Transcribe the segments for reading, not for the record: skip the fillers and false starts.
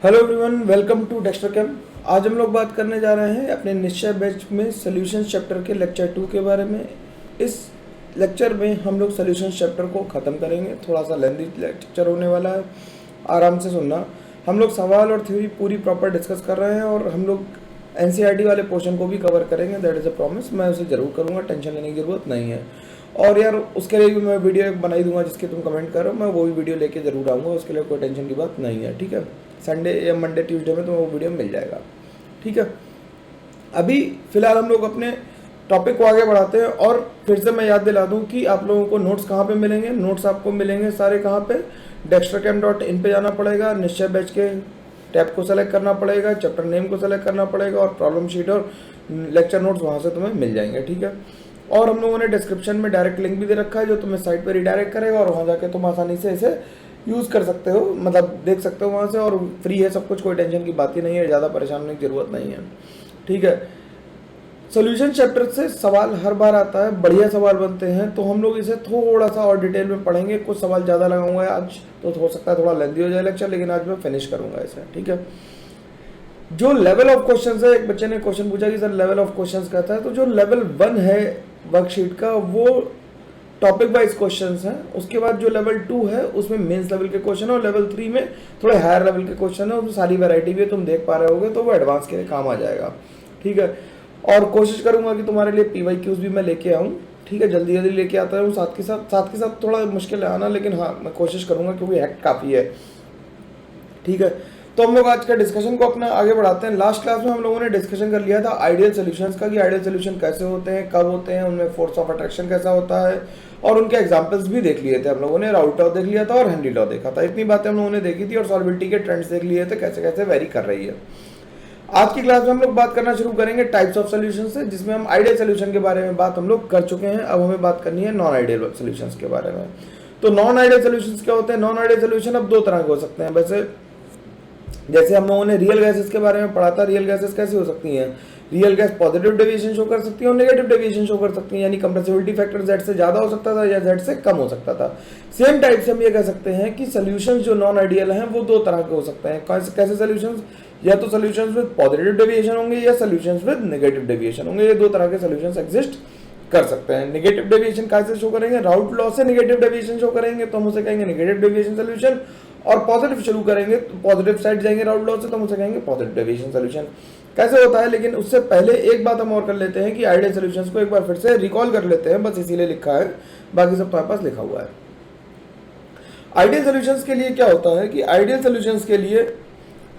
Hello everyone, welcome to Dexter camp. आज हम लोग बात करने जा रहे हैं अपने निश्चय बैच में सॉल्यूशंस चैप्टर के लेक्चर 2 के बारे में। इस लेक्चर में हम लोग सॉल्यूशंस चैप्टर को ख़त्म करेंगे। थोड़ा सा लेंथी लेक्चर होने वाला है, आराम से सुनना। हम लोग सवाल और थ्योरी पूरी प्रॉपर डिस्कस कर रहे हैं और हम लोग एनसीईआरटी वाले पोर्शन को भी कवर करेंगे। दैट इज़ अ प्रॉमिस, मैं उसे ज़रूर करूँगा, टेंशन लेने की ज़रूरत नहीं है। और यार उसके लिए भी मैं वीडियो एक बनाई दूंगा जिसके तुम कमेंट करो, मैं वो भी वीडियो लेके ज़रूर आऊँगा। उसके लिए कोई टेंशन की बात नहीं है, ठीक है। संडे या मंडे ट्यूसडे में तुम्हें वो वीडियो मिल जाएगा, ठीक है। अभी फ़िलहाल हम लोग अपने टॉपिक को आगे बढ़ाते हैं और फिर से मैं याद दिला दूं कि आप लोगों को नोट्स कहाँ पे मिलेंगे। नोट्स आपको मिलेंगे सारे कहाँ पे, dextercamp.in पे जाना पड़ेगा, निश्चय बैच के टैब को सेलेक्ट करना पड़ेगा, चैप्टर नेम को सेलेक्ट करना पड़ेगा और प्रॉब्लम शीट और लेक्चर नोट्स वहाँ से तुम्हें मिल जाएंगे, ठीक है। और हम लोगों ने डिस्क्रिप्शन में डायरेक्ट लिंक भी दे रखा है जो तुम्हें साइट पर रिडायरेक्ट करेगा और वहाँ जाके तुम आसानी से इसे यूज़ कर सकते हो, मतलब देख सकते हो वहाँ से। और फ्री है सब कुछ, कोई टेंशन की बात ही नहीं है, ज़्यादा परेशान होने की ज़रूरत नहीं है, ठीक है। सॉल्यूशन चैप्टर से सवाल हर बार आता है, बढ़िया सवाल बनते हैं, तो हम लोग इसे थोड़ा सा और डिटेल में पढ़ेंगे। कुछ सवाल ज़्यादा लगाऊंगा आज, तो हो सकता है थोड़ा लेंथी हो जाए लेक्चर, लेकिन आज मैं फिनिश करूंगा इसे, ठीक है। जो लेवल ऑफ क्वेश्चन है, एक बच्चे ने क्वेश्चन पूछा कि सर लेवल ऑफ क्वेश्चन कहता है, तो जो लेवल 1 है वर्कशीट का वो टॉपिक वाइज क्वेश्चंस हैं। उसके बाद जो लेवल 2 है उसमें मेंस लेवल के क्वेश्चन है और लेवल 3 में थोड़े हायर लेवल के क्वेश्चन है। उसमें सारी वैरायटी भी तुम देख पा रहे होगे, तो वो एडवांस के लिए काम आ जाएगा, ठीक है। और कोशिश करूंगा कि तुम्हारे लिए PYQs भी मैं लेके आऊँ, ठीक है। जल्दी जल्दी लेके आता हूँ, साथ के साथ थोड़ा मुश्किल है आना, लेकिन हाँ मैं कोशिश करूंगा क्योंकि हैक काफ़ी है, ठीक है। तो हम लोग आज का डिस्कशन को अपना आगे बढ़ाते हैं। लास्ट क्लास में हम लोगों ने डिस्कशन कर लिया था आइडियल सॉल्यूशंस का, कि आइडियल सॉल्यूशन कैसे होते हैं, कब होते हैं, उनमें फोर्स ऑफ अट्रैक्शन कैसा होता है, और उनके एग्जांपल्स भी देख लिए थे हम लोगों ने। राउट लॉ देख लिया था और हेनरी लॉ देखा था, इतनी बातें हम लोगों ने देखी थी। और सॉल्विलिटी के ट्रेंड्स देख लिए थे, कैसे कैसे वेरी कर रही है। आज की क्लास में हम लोग बात करना शुरू करेंगे टाइप्स ऑफ सॉल्यूशन से, जिसमें हम आइडियल सॉल्यूशन के बारे में बात हम लोग कर चुके हैं। अब हमें बात करनी है नॉन आइडियल सॉल्यूशंस के बारे में। तो नॉन आइडियल सॉल्यूशंस क्या होते हैं? नॉन आइडियल सॉल्यूशन अब दो तरह के हो सकते हैं। वैसे जैसे हम लोगों ने रियल गैसेस के बारे में पढ़ा था, रियल गैसेस कैसी हो सकती हैं? Real gas positive deviation show कर सकती है और नेगेटिव डेविएशन शो कर सकती है, यानी कंप्रेसिबिलिटी फैक्टर Z से ज्यादा हो सकता था या Z से कम हो सकता था। सेम टाइप से हम ये कह सकते हैं कि सॉल्यूशंस जो नॉन आइडियल हैं वो दो तरह के हो सकते हैं। कैसे सॉल्यूशंस? या तो सॉल्यूशंस विद पॉजिटिव डेविएशन होंगे या सॉल्यूशंस विद नेगेटिव डेविएशन होंगे। ये दो तरह के सॉल्यूशंस एग्जिस्ट कर सकते हैं। नेगेटिव डेविएशन कैसे शो करेंगे? राउट लॉ से नेगेटिव डेविएशन शो करेंगे तो हम उसे कहेंगे नेगेटिव डेविएशन सॉल्यूशन, और पॉजिटिव शुरू करेंगे तो पॉजिटिव साइड जाएंगे राउट लॉ से तो हम उसे कहेंगे पॉजिटिव डेविएशन सॉल्यूशन। कैसे होता है? लेकिन उससे पहले एक बात हम और कर लेते हैं कि आइडियल सॉल्यूशंस को एक बार फिर से रिकॉल कर लेते हैं, बस इसीलिए लिखा है, बाकी सब तुम्हारे पास लिखा हुआ है। आइडियल सॉल्यूशंस के लिए क्या होता है कि आइडियल सॉल्यूशंस के लिए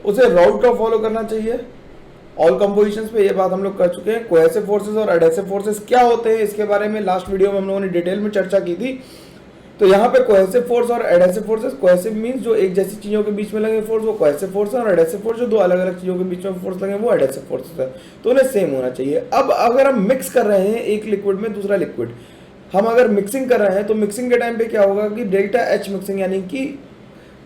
उसे राउट लॉ फॉलो करना चाहिए। ऑल कंपोजिशंस पे ये बात हम लोग कर चुके हैं। कोहेसिव फोर्सेस और एडहेसिव फोर्सेस क्या होते हैं इसके बारे में लास्ट वीडियो में हम लोगों ने डिटेल में चर्चा की थी। तो यहाँ पे कोहेसिव फोर्स और एडहेसिव फोर्सेस, कोहेसिव मींस जो एक जैसी चीजों के बीच में लगे फोर्स वो कोहेसिव फोर्स है, और एडहेसिव फोर्स जो दो अलग अलग चीजों के बीच में फोर्स लगे वो एडहेसिव फोर्सेस है। तो उन्हें सेम होना चाहिए। अब अगर हम मिक्स कर रहे हैं एक लिक्विड में दूसरा लिक्विड, हम अगर मिक्सिंग कर रहे हैं तो मिक्सिंग के टाइम पे क्या होगा कि डेल्टा H मिक्सिंग, यानी कि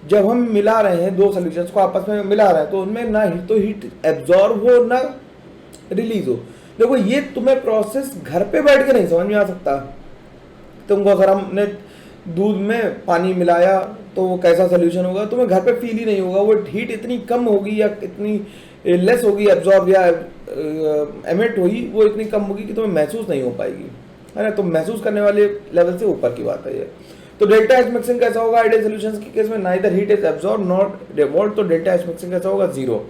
जब हम मिला रहे हैं दो सॉल्यूशंस को आपस में मिला रहे हैं तो उनमें ना तो हीट एब्जॉर्ब हो ना रिलीज हो। देखो ये तुम्हें प्रोसेस घर पे बैठ के नहीं समझ में आ सकता। तुमको अगर हमने दूध में पानी मिलाया तो वो कैसा सोल्यूशन होगा तुम्हें घर पे फील ही नहीं होगा। वो हीट इतनी कम होगी या इतनी लेस होगी, एब्जॉर्ब या एमिट होगी, वो इतनी कम होगी कि तुम्हें महसूस नहीं हो पाएगी, है ना। तो महसूस करने वाले लेवल से ऊपर की बात है ये। तो डेल्टा H मिक्सिंग कैसा होगा आइडियल सॉल्यूशंस के केस में? Neither heat is absorb not revolve. तो डेल्टा H मिक्सिंग कैसा होगा? 0।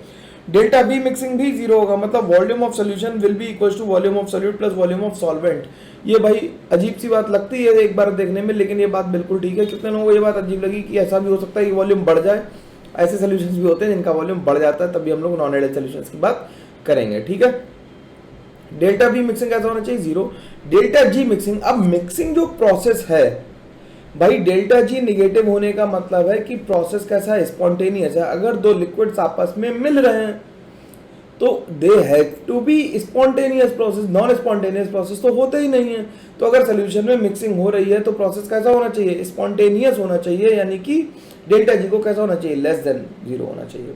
डेल्टा B मिक्सिंग भी 0 होगा, मतलब volume of solution will be equal to volume of solute plus volume of solvent. ये भाई अजीब सी बात लगती है एक बार देखने में, लेकिन ये बात बिल्कुल ठीक है। कितने लोगों को ये बात अजीब लगी कि ऐसा भी हो सकता है कि वॉल्यूम बढ़ जाए? ऐसे सॉल्यूशंस भी होते हैं जिनका वॉल्यूम बढ़ जाता है, तभी हम लोग नॉन आइडियल सॉल्यूशंस की बात करेंगे, ठीक है। डेल्टा B मिक्सिंग कैसा होना चाहिए? 0। डेल्टा G मिक्सिंग, अब मिक्सिंग जो प्रोसेस है भाई, डेल्टा G निगेटिव होने का मतलब है कि प्रोसेस कैसा है? स्पॉन्टेनियस है। अगर दो लिक्विड्स आपस में मिल रहे हैं तो they have to be spontaneous process, non spontaneous process तो होते ही नहीं है। तो अगर सोल्यूशन में मिक्सिंग हो रही है तो प्रोसेस कैसा होना चाहिए? स्पॉन्टेनियस होना चाहिए, यानी कि डेल्टा G को कैसा होना चाहिए? लेस देन 0 होना चाहिए।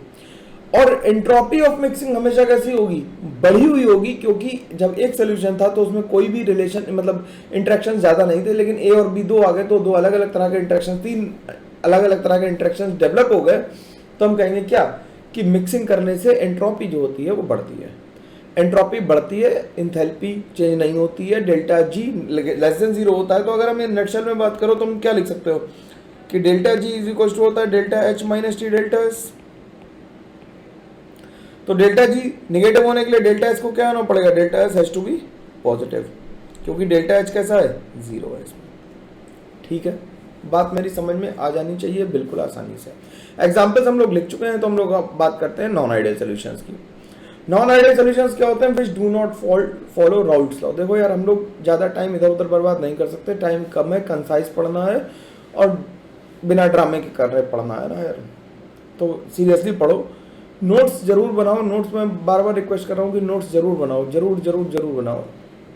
और एंट्रोपी ऑफ मिक्सिंग हमेशा कैसी होगी? बढ़ी हुई होगी, क्योंकि जब एक सोल्यूशन था तो उसमें कोई भी रिलेशन मतलब इंटरेक्शन ज्यादा नहीं थे, लेकिन A और B दो आ गए तो दो अलग अलग तरह के इंटरेक्शन, 3 अलग अलग तरह के इंटरेक्शन डेवलप हो गए। तो हम कहेंगे क्या कि मिक्सिंग करने से एंट्रोपी जो होती है वो बढ़ती है। एंट्रोपी बढ़ती है, इंथैल्पी चेंज नहीं होती है, डेल्टा जी लेस देन 0 होता है। तो अगर हम नटशेल में बात करो तो हम क्या लिख सकते हो कि delta G is equal to होता है delta H minus T delta S. तो डेल्टा जी निगेटिव होने के लिए डेल्टा एस को क्या होना पड़ेगा, delta S has to be positive, क्योंकि डेल्टा एच कैसा है, 0 है इसमें। ठीक है, बात मेरी समझ में आ जानी चाहिए बिल्कुल आसानी से। एग्जाम्पल्स हम लोग लिख चुके हैं, तो हम लोग अब बात करते हैं नॉन आइडियल सॉल्यूशंस की। नॉन आइडियल सॉल्यूशंस क्या होते हैं, which do not follow Raoult's law. देखो यार, हम लोग ज़्यादा टाइम इधर उधर बर्बाद नहीं कर सकते, टाइम कम है, कंसाइज पढ़ना है और बिना ड्रामे के कर रहे पढ़ना है ना यार। तो सीरियसली पढ़ो, नोट्स जरूर बनाओ। नोट्स में बार बार रिक्वेस्ट कर रहा हूँ कि नोट्स जरूर बनाओ, जरूर जरूर जरूर बनाओ।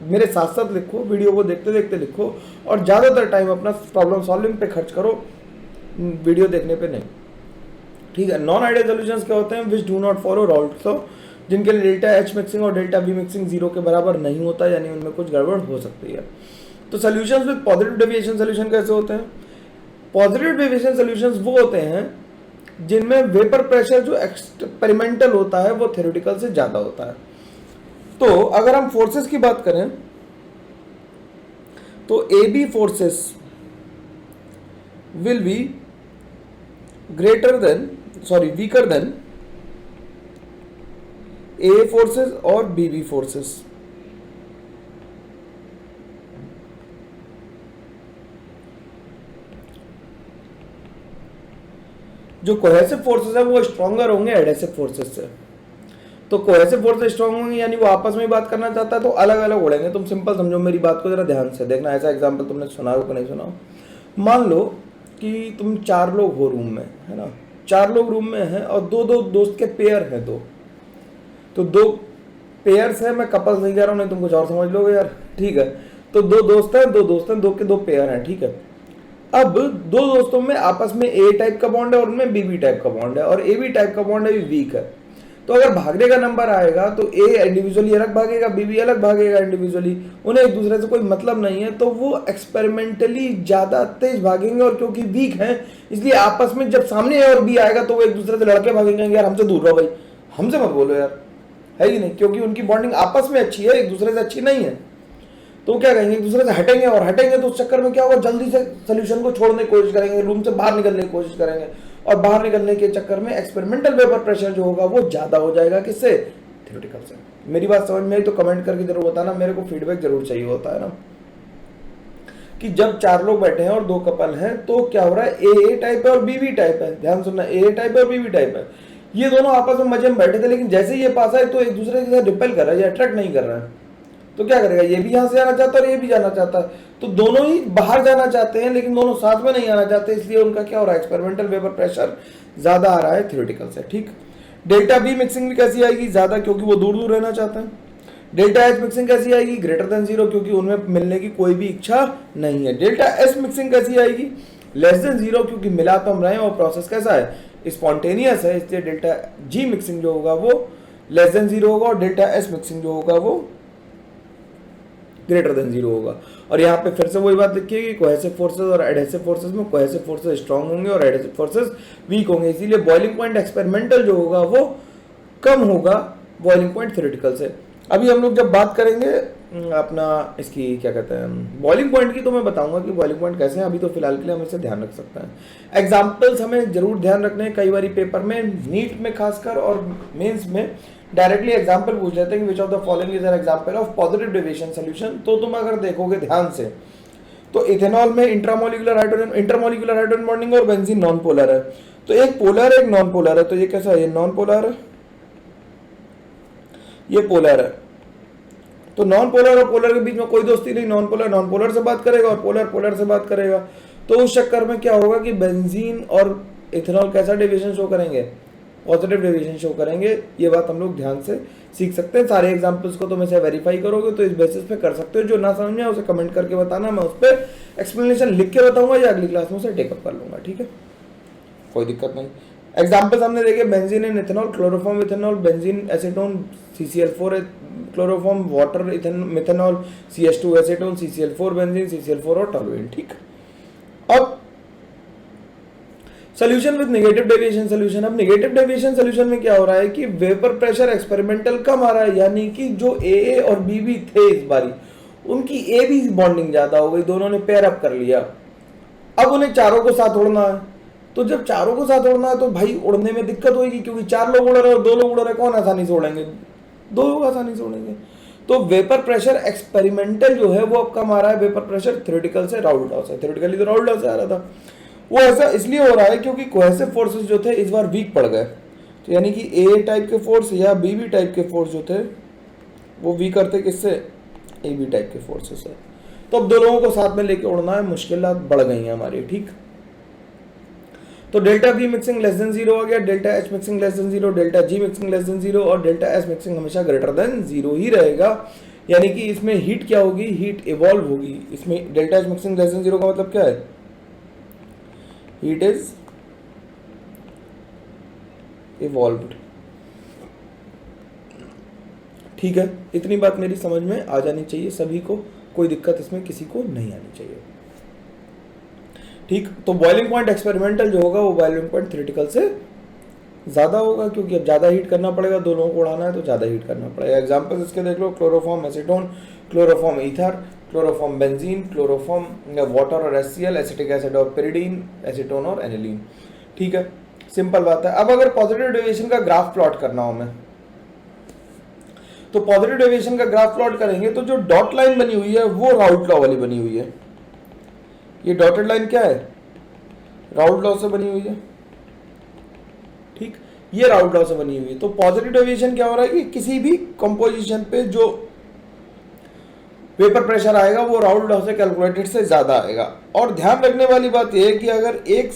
मेरे साथ साथ लिखो, वीडियो को देखते देखते लिखो, और ज़्यादातर टाइम अपना प्रॉब्लम सॉल्विंग पे खर्च करो, वीडियो देखने पे नहीं। ठीक है, नॉन आइडियल सॉल्यूशंस क्या होते हैं, which do not follow Raoult's law, जिनके लिए डेल्टा एच मिक्सिंग और डेल्टा वी मिक्सिंग 0 के बराबर नहीं होता, यानी उनमें कुछ गड़बड़ हो सकती है। तो solutions with positive deviation solution कैसे होते हैं? पॉजिटिव डेविएशन सॉल्यूशंस वो होते हैं जिनमें वेपर प्रेशर जो एक्सपेरिमेंटल होता है वो थ्योरेटिकल से ज़्यादा होता है। तो अगर हम फोर्सेस की बात करें तो A B forces will be weaker than A forces और बी बी फोर्सेस। जो कोहेसिव फोर्सेस है वो स्ट्रॉन्गर होंगे एडहेसिव फोर्सेस से। तो कोहेसिव फोर्सेस स्ट्रॉन्ग होंगे, यानी वो आपस में ही बात करना चाहता है तो अलग अलग उड़ेंगे। तुम सिंपल समझो, मेरी बात को जरा ध्यान से देखना। ऐसा एग्जांपल तुमने सुना हो कि नहीं सुना हो? मान लो कि तुम 4 लोग हो रूम में, है ना, 4 लोग रूम में हैं और दो दोस्त के पेयर हैं। तो 2 पेयर्स है, मैं कपल्स नहीं कह रहा हूँ, नहीं तुम कुछ और समझ लोगे यार। ठीक है, तो 2 दोस्त हैं, 2 के 2 पेयर हैं। ठीक है, अब 2 दोस्तों में आपस में ए टाइप का बॉन्ड है और उनमें बी टाइप का बॉन्ड है, और ए बी टाइप का बॉन्ड है वीक है। तो अगर भागने का नंबर आएगा तो ए इंडिविजुअली अलग भागेगा, बी अलग भागेगा इंडिविजुअली, उन्हें एक दूसरे से कोई मतलब नहीं है, तो वो एक्सपेरिमेंटली ज्यादा तेज भागेंगे। और क्योंकि वीक हैं इसलिए आपस में जब सामने ए और बी आएगा तो वो एक दूसरे से लड़के भागेंगे, यार हमसे दूर रहो भाई, हमसे मत बोलो यार, है ही नहीं, क्योंकि उनकी बॉन्डिंग आपस में अच्छी है, एक दूसरे से अच्छी नहीं है। तो क्या कहेंगे, एक दूसरे से हटेंगे, और हटेंगे तो उस चक्कर में क्या होगा, जल्दी से सोल्यूशन को छोड़ने की कोशिश करेंगे, रूम से बाहर निकलने की कोशिश करेंगे, और बाहर निकलने के चक्कर में एक्सपेरिमेंटल वेपर प्रेशर जो होगा वो ज्यादा हो जाएगा। किससे? थ्योरेटिकल से। मेरी बात समझ में आई तो कमेंट करके जरूर बताना, मेरे को फीडबैक जरूर चाहिए होता है ना। कि जब 4 लोग बैठे हैं और 2 कपल हैं तो क्या हो रहा है, ए टाइप है और बी टाइप है। ध्यान सुनना, ए टाइप है और बी टाइप है। ये दोनों आपस में मजे में बैठे थे, लेकिन जैसे ये पास आए तो एक दूसरे के साथ रिपेल कर रहा है, ये अट्रैक्ट नहीं कर रहा है। तो क्या करेगा, ये भी यहां से जाना चाहता है और ये भी जाना चाहता है, तो दोनों ही बाहर जाना चाहते हैं लेकिन दोनों साथ में नहीं आना चाहते, इसलिए उनका क्या हो रहा है, एक्सपेरिमेंटल वेपर प्रेशर ज्यादा आ रहा है थ्योरेटिकल से। ठीक, डेल्टा बी मिक्सिंग भी कैसी आएगी, ज्यादा, क्योंकि वो दूर दूर रहना चाहते हैं। डेल्टा एच मिक्सिंग कैसी आएगी, ग्रेटर देन 0, क्योंकि उनमें मिलने की कोई भी इच्छा नहीं है। डेल्टा एस मिक्सिंग कैसी आएगी, लेस देन 0, क्योंकि मिला तो हम रहे हैं और प्रोसेस कैसा है, स्पॉन्टेनियस है, इसलिए डेल्टा जी मिक्सिंग जो होगा वो लेस देन 0 होगा, और डेल्टा एस मिक्सिंग जो होगा वो ग्रेटर देन 0 होगा। और यहाँ पे फिर से वही बात लिखिए कि कोहेसिव फोर्सेस और एडहेसिव फोर्सेस में कोहेसिव फोर्सेस स्ट्रांग होंगे और एडहेसिव फोर्सेस वीक होंगे, इसीलिए बॉइलिंग पॉइंट एक्सपेरिमेंटल जो होगा वो कम होगा बॉइलिंग पॉइंट थ्योरेटिकल से। अभी हम लोग जब बात करेंगे अपना इसकी क्या कहते हैं बॉइलिंग पॉइंट की, तो मैं बताऊंगा कि बॉइलिंग पॉइंट कैसे हैं। अभी तो फिलहाल के लिए हम इसे ध्यान रख सकते हैं। एग्जाम्पल्स हमें जरूर ध्यान रखने हैं, कई बार पेपर में, नीट में खासकर और मेंस में डायरेक्टली एग्जाम्पल पूछ लेते हैं कि which of the following is an example of positive deviation solution. तो तुम अगर देखोगे ध्यान से तो इथेनॉल में इंट्रामोलिकुलर हाइड्रोजन बॉन्डिंग और बेंजीन नॉन पोलर है। तो एक पोलर एक नॉन पोलर है, तो ये कैसा है, ये नॉन पोलर है, ये पोलर है। तो नॉन पोलर और पोलर के बीच में कोई दोस्ती नहीं, नॉन पोलर से बात करेगा और पोलर से बात करेगा। तो उस चक्कर में क्या होगा कि बेंजीन और इथेनॉल कैसा डेविएशन शो करेंगे, पॉजिटिव डेविएशन शो करेंगे। ये बात हम लोग ध्यान से सीख सकते हैं। सारे एग्जांपल्स को तुम ऐसे वेरीफाई करोगे तो इस बेसिस पे कर सकते हो। जो ना समझ में आए उसे कमेंट करके बताना, मैं उस पर एक्सप्लेनेशन लिख के बताऊंगा या अगली क्लास में उसे टेकअप कर लूंगा। ठीक है, कोई दिक्कत नहीं। एग्जाम्पल्स हमने देखे, benzene and ethanol, chloroform ethanol, benzene acetone, CCl4 chloroform, water methanol, CH2 acetone, CCl4 benzene, CCl4 और टोलुएन। ठीक, अब solution with negative deviation solution. अब नेगेटिव डेविएशन सोल्यूशन में क्या हो रहा है कि वेपर प्रेशर एक्सपेरिमेंटल कम आ रहा है, यानी कि जो ए और बी भी थे इस बारी, उनकी ए बी बॉन्डिंग ज्यादा हो गई, दोनों ने पेयर अप कर लिया। अब उन्हें चारों को साथ उड़ना है, तो जब चारों को साथ उड़ना है तो भाई उड़ने में दिक्कत होगी, क्योंकि 4 लोग उड़ रहे और 2 लोग उड़ रहे, कौन आसानी से उड़ेंगे? 2 लोग आसानी से उड़ेंगे। तो वेपर प्रेशर एक्सपेरिमेंटल जो है वो अब कम आ रहा है, वेपर प्रेशर थ्योरेटिकल से राउल्ट लॉ से, थ्योरेटिकली तो राउल्ट लॉ से आ रहा था। वो ऐसा इसलिए हो रहा है क्योंकि कोहेसिव फोर्सेस जो थे इस बार वीक पड़ गए, तो यानी कि ए टाइप के फोर्स या बी बी टाइप के फोर्स जो थे वो वीकर थे, किससे? ए बी टाइप के फोर्सेस से। तो अब 2 लोगों को साथ में लेके उड़ना है, मुश्किलात बढ़ गई हैं हमारी, ठीक। तो delta we mixing less than 0 हो गया, delta H mixing less than 0, delta G mixing less than 0 और डेल्टा एस मिक्सिंग हमेशा ग्रेटर देन 0 ही रहेगा। यानी कि इसमें हीट क्या होगी? हीट इवॉल्व होगी। इसमें delta H mixing less than 0 का मतलब क्या है? Heat is evolved. ठीक है, इतनी बात मेरी समझ में आ जानी चाहिए सभी को, कोई दिक्कत इसमें किसी को नहीं आनी चाहिए, ठीक। तो बॉइलिंग पॉइंट एक्सपेरिमेंटल जो होगा वो बॉइलिंग पॉइंट थ्योरेटिकल से ज्यादा होगा, क्योंकि अब ज्यादा हीट करना पड़ेगा, 2 लोगों को उड़ाना है तो ज्यादा हीट करना पड़ेगा। एग्जांपल्स इसके देख लो, chloroform acetone, chloroform ether, chloroform benzene, chloroform water और HCl, एसिटिक एसिड और पेरिडीन, एसीटोन और एनिलीन, ठीक है, सिंपल बात है। अब अगर पॉजिटिव डेविएशन का ग्राफ प्लॉट करना हो हमें, तो पॉजिटिव डेविएशन का ग्राफ प्लॉट करेंगे तो जो डॉट लाइन बनी हुई है वो राउल्ट लॉ वाली बनी हुई है। ये डॉटेड लाइन क्या है? राउल्ट लॉ से बनी हुई है, ठीक, ये राउल्ट लॉ से बनी हुई है। तो पॉजिटिव डेविएशन क्या हो रहा है कि किसी भी कंपोजिशन पे जो वेपर प्रेशर आएगा वो राउल्ट लॉ से कैलकुलेटेड से ज्यादा आएगा। और ध्यान रखने वाली बात यह है कि अगर एक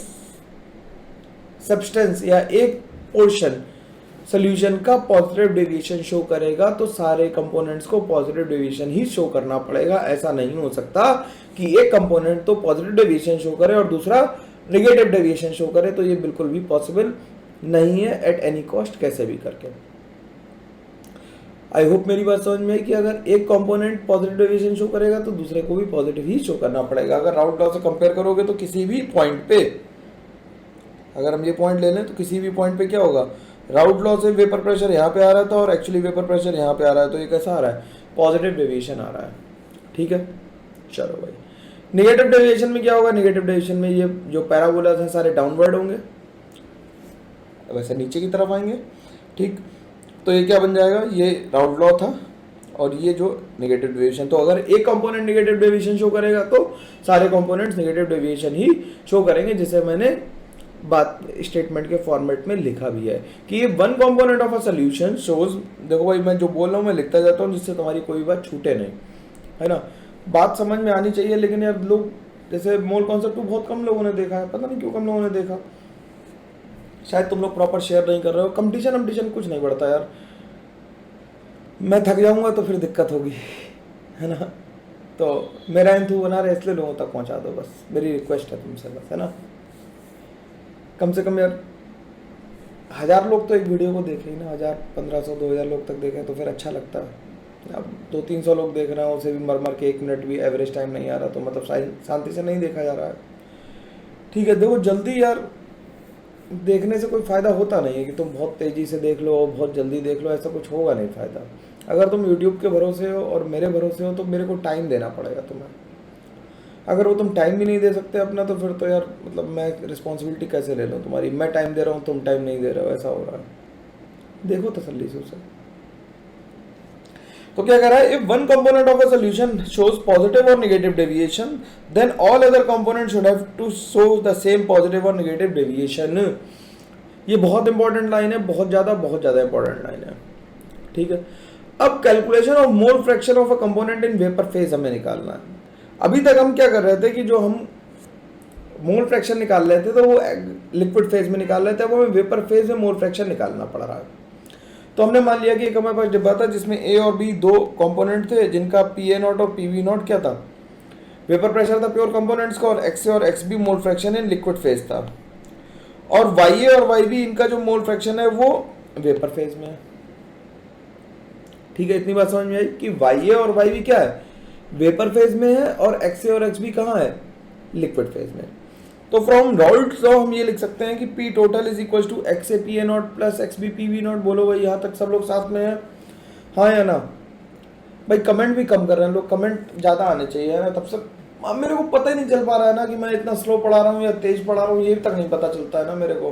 सब्सटेंस या एक पोर्शन सोल्यूशन का पॉजिटिव डेविएशन शो करेगा तो सारे कंपोनेंट्स को पॉजिटिव डेविएशन ही शो करना पड़ेगा। ऐसा नहीं हो सकता कि एक कंपोनेंट तो पॉजिटिव डेविएशन शो करे और दूसरा नेगेटिव डेविएशन शो करे, तो ये बिल्कुल भी पॉसिबल नहीं है एट एनी कॉस्ट, कैसे भी करके। आई होप मेरी बात समझ में आई कि अगर एक कंपोनेंट पॉजिटिव डेविएशन शो करेगा तो दूसरे को भी पॉजिटिव ही शो करना पड़ेगा। अगर राउल्ट लॉ से कंपेयर करोगे तो किसी भी पॉइंट पे, अगर हम ये पॉइंट ले लें तो किसी भी पॉइंट पे क्या होगा? राउल्ट लॉ से वेपर प्रेशर यहाँ पे आ रहा था और एक्चुअली वेपर प्रेशर यहाँ पे आ रहा है, तो ये कैसा आ रहा है? पॉजिटिव डेविएशन आ रहा है, ठीक है। चलो भाई, नेगेटिव डेविएशन में क्या होगा? नेगेटिव डेविएशन में ये जो पैराबोलास हैं सारे डाउनवर्ड होंगे, वैसे नीचे की तरफ आएंगे, ठीक। तो ये क्या बन जाएगा? ये राउल्ट लॉ था और ये जो नेगेटिव डेविएशन, तो अगर एक कंपोनेंट नेगेटिव डेविएशन शो करेगा तो सारे कंपोनेंट्स नेगेटिव डेविएशन ही शो करेंगे, जिसे मैंने बात स्टेटमेंट के फॉर्मेट में लिखा भी है कि ये one component of a solution shows. देखो भाई, मैं जो बोल रहा हूँ मैं लिखता जाता हूँ जिससे तुम्हारी कोई बात छूटे नहीं, है ना। बात समझ में आनी चाहिए, लेकिन यार लोग जैसे मोल कॉन्सेप्ट बहुत कम लोगों ने देखा है, पता नहीं क्यों कम लोगों ने देखा, शायद तुम लोग प्रॉपर शेयर नहीं कर रहे हो। कंपटीशन कुछ नहीं बढ़ता यार, मैं थक जाऊंगा तो फिर दिक्कत होगी, है ना। तो मेरा इंथू बना रहे इसलिए लोगों तक पहुंचा दो, बस मेरी रिक्वेस्ट है तुमसे, बस, है ना। कम से कम यार 1000 लोग तो एक वीडियो को देख ही ना, 1000, 1500, 2000 लोग तक देखें तो फिर अच्छा लगता है। अब 200-300 लोग देख रहे हैं, उसे भी मर के 1 मिनट भी एवरेज टाइम नहीं आ रहा, तो मतलब शांति से नहीं देखा जा रहा है, ठीक है। देखो जल्दी यार देखने से कोई फ़ायदा होता नहीं है कि तुम बहुत तेज़ी से देख लो, बहुत जल्दी देख लो, ऐसा कुछ होगा नहीं फ़ायदा। अगर तुम यूट्यूब के भरोसे हो और मेरे भरोसे हो तो मेरे को टाइम देना पड़ेगा तुम्हें। अगर वो तुम टाइम भी नहीं दे सकते अपना, तो फिर तो यार मतलब मैं रिस्पॉन्सिबिलिटी कैसे ले लूँ तुम्हारी? मैं टाइम दे रहा हूँ, तुम टाइम नहीं दे रहे हो, ऐसा हो रहा है। देखो तसल्ली से उसे। तो क्या कह रहा है? If one component of a solution shows positive और negative deviation, then all other component should have to show the same positive और नेगेटिव डेविएशन। ये बहुत इंपॉर्टेंट लाइन है, बहुत ज्यादा इंपॉर्टेंट लाइन है, ठीक है। अब calculation of mole fraction of a component in vapour phase हमें निकालना है। अभी तक हम क्या कर रहे थे कि जो हम मोल फ्रैक्शन निकाल रहे थे तो वो लिक्विड फेज में निकाल रहे थे, अब हमें वेपर फेज में मोल फ्रैक्शन निकालना पड़ रहा है। तो हमने मान लिया कि एक हमारे पास डिब्बा था जिसमें ए और बी 2 कंपोनेंट थे, जिनका PA0 और PV0 क्या था? वेपर प्रेशर था प्योर कंपोनेंट्स का, और XA और XB mole fraction in liquid phase था, और YA और YB इनका जो मोल फ्रैक्शन है वो वेपर फेज में है, ठीक है। इतनी बात समझ में आई कि YA और YB क्या है? वेपर फेज में है, और XA और XB कहाँ है? लिक्विड फेज में। तो फ्रॉम राउल्ट्स लॉ हम ये लिख सकते हैं कि P total is equal to X A P A not plus X B P V not. बोलो भाई यहाँ तक सब लोग साथ में हैं, हाँ या ना? भाई कमेंट भी कम कर रहे हैं लोग, कमेंट ज़्यादा आने चाहिए है ना, तब से अब मेरे को पता ही नहीं चल पा रहा है ना कि मैं इतना स्लो पढ़ा रहा हूँ या तेज पढ़ा रहा हूँ, ये तक नहीं पता चलता है ना मेरे को।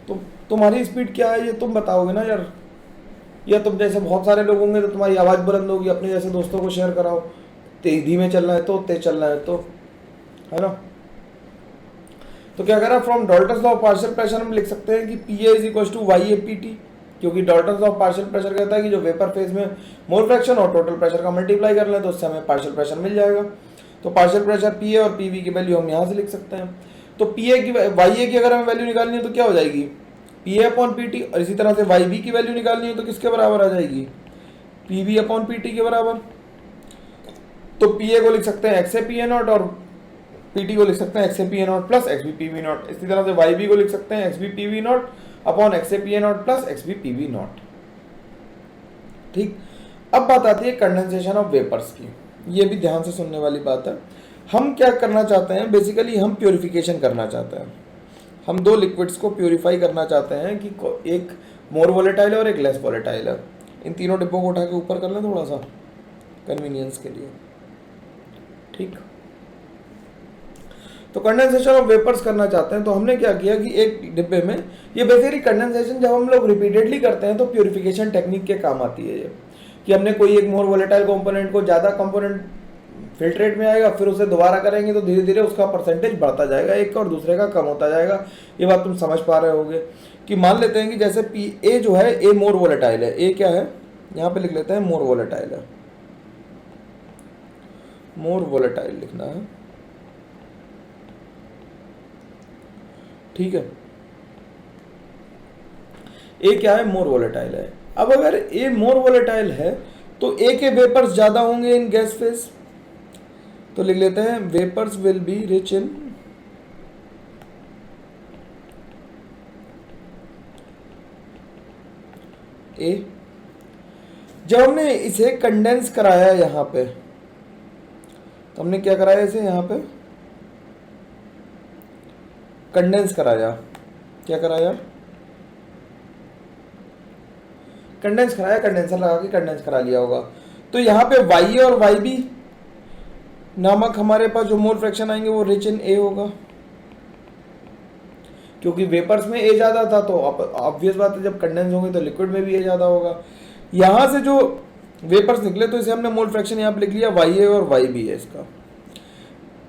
तो तुम्हारी स्पीड क्या है ये तुम बताओगे ना यार, या तुम जैसे बहुत सारे लोग होंगे तो तुम्हारी आवाज़ बुलंद होगी, अपने जैसे दोस्तों को शेयर कराओ, तेज धीमे चलना है तो तेज चलना है तो, है ना? तो क्या करा, from Dalton's law of partial pressure हम लिख सकते हैं कि P A is equal to Y A P T, क्योंकि Dalton's law of partial pressure कहता है कि जो वेपर फेज में मोल फ्रैक्शन और टोटल प्रेशर का मल्टीप्लाई कर लें तो उससे हमें पार्शियल प्रेशर मिल जाएगा। तो पार्शियल प्रेशर पी ए और पी वी की वैल्यू हम यहाँ से लिख सकते हैं। तो पी ए की वाई ए की अगर हमें वैल्यू निकालनी है तो क्या हो जाएगी, P A upon P T, और इसी तरह से वाई बी की वैल्यू निकालनी है तो किसके बराबर आ जाएगी, P V upon P T के बराबर। तो पी ए को लिख सकते हैं X A P A not और पी टी को लिख सकते हैं X A P A not plus X B P V not. इसी तरह से वाई बी को लिख सकते हैं X B P V not upon X A P A not plus X B P V not. ठीक, अब बात आती है कंडेंसेशन ऑफ वेपर्स की। ये भी ध्यान से सुनने वाली बात है। हम क्या करना चाहते हैं, बेसिकली हम प्योरिफिकेशन करना चाहते हैं। हम दो लिक्विड्स को प्योरीफाई करना चाहते हैं कि एक मोर वोलेटाइल है और एक लेस वोलेटाइल है। इन तीनों डिब्बों को उठा के ऊपर कर लें थोड़ा सा कन्वीनियंस के लिए। ठीक, तो कंडेंसेशन ऑफ वेपर्स करना चाहते हैं तो हमने क्या किया कि एक डिब्बे में, ये बेसिकली कंडेंसेशन जब हम लोग रिपीटेडली करते हैं तो प्योरिफिकेशन टेक्निक के काम आती है ये, कि हमने कोई एक मोर वोलेटाइल कंपोनेंट को ज़्यादा कंपोनेंट फिल्ट्रेट में आएगा, फिर उसे दोबारा करेंगे तो धीरे धीरे उसका परसेंटेज बढ़ता जाएगा, एक का और दूसरे का कम होता जाएगा। ये बात तुम समझ पा रहे होगे कि मान लेते हैं कि जैसे पी ए जो है, ए मोर वोलेटाइल है। ए क्या है, यहाँ पे लिख लेते हैं मोर वोलेटाइल है, मोर वोलेटाइल लिखना है। ठीक है, ए क्या है, मोर वोलेटाइल है। अब अगर ए मोर वोलेटाइल है तो ए के वेपर्स ज्यादा होंगे इन गैस फेज, तो लिख लेते हैं vapours will be rich in A. जब हमने इसे कंडेंस कराया यहां पे, तो हमने क्या कराया, इसे यहां पे कंडेंस कराया। क्या कराया, कंडेंस कराया, कंडेंसर लगा के कंडेंस करा लिया होगा। तो यहाँ पे वाई ए और वाई बी नामक हमारे पास जो मोल फ्रैक्शन आएंगे वो रिच इन ए होगा, क्योंकि वेपर्स में ए ज्यादा था तो ऑब्वियस बात है जब कंडेंस होंगे तो लिक्विड में भी ए ज्यादा होगा। यहां से जो वेपर्स निकले तो इसे हमने मोल फ्रैक्शन यहाँ पे लिख लिया, वाई ए और वाई बी है इसका।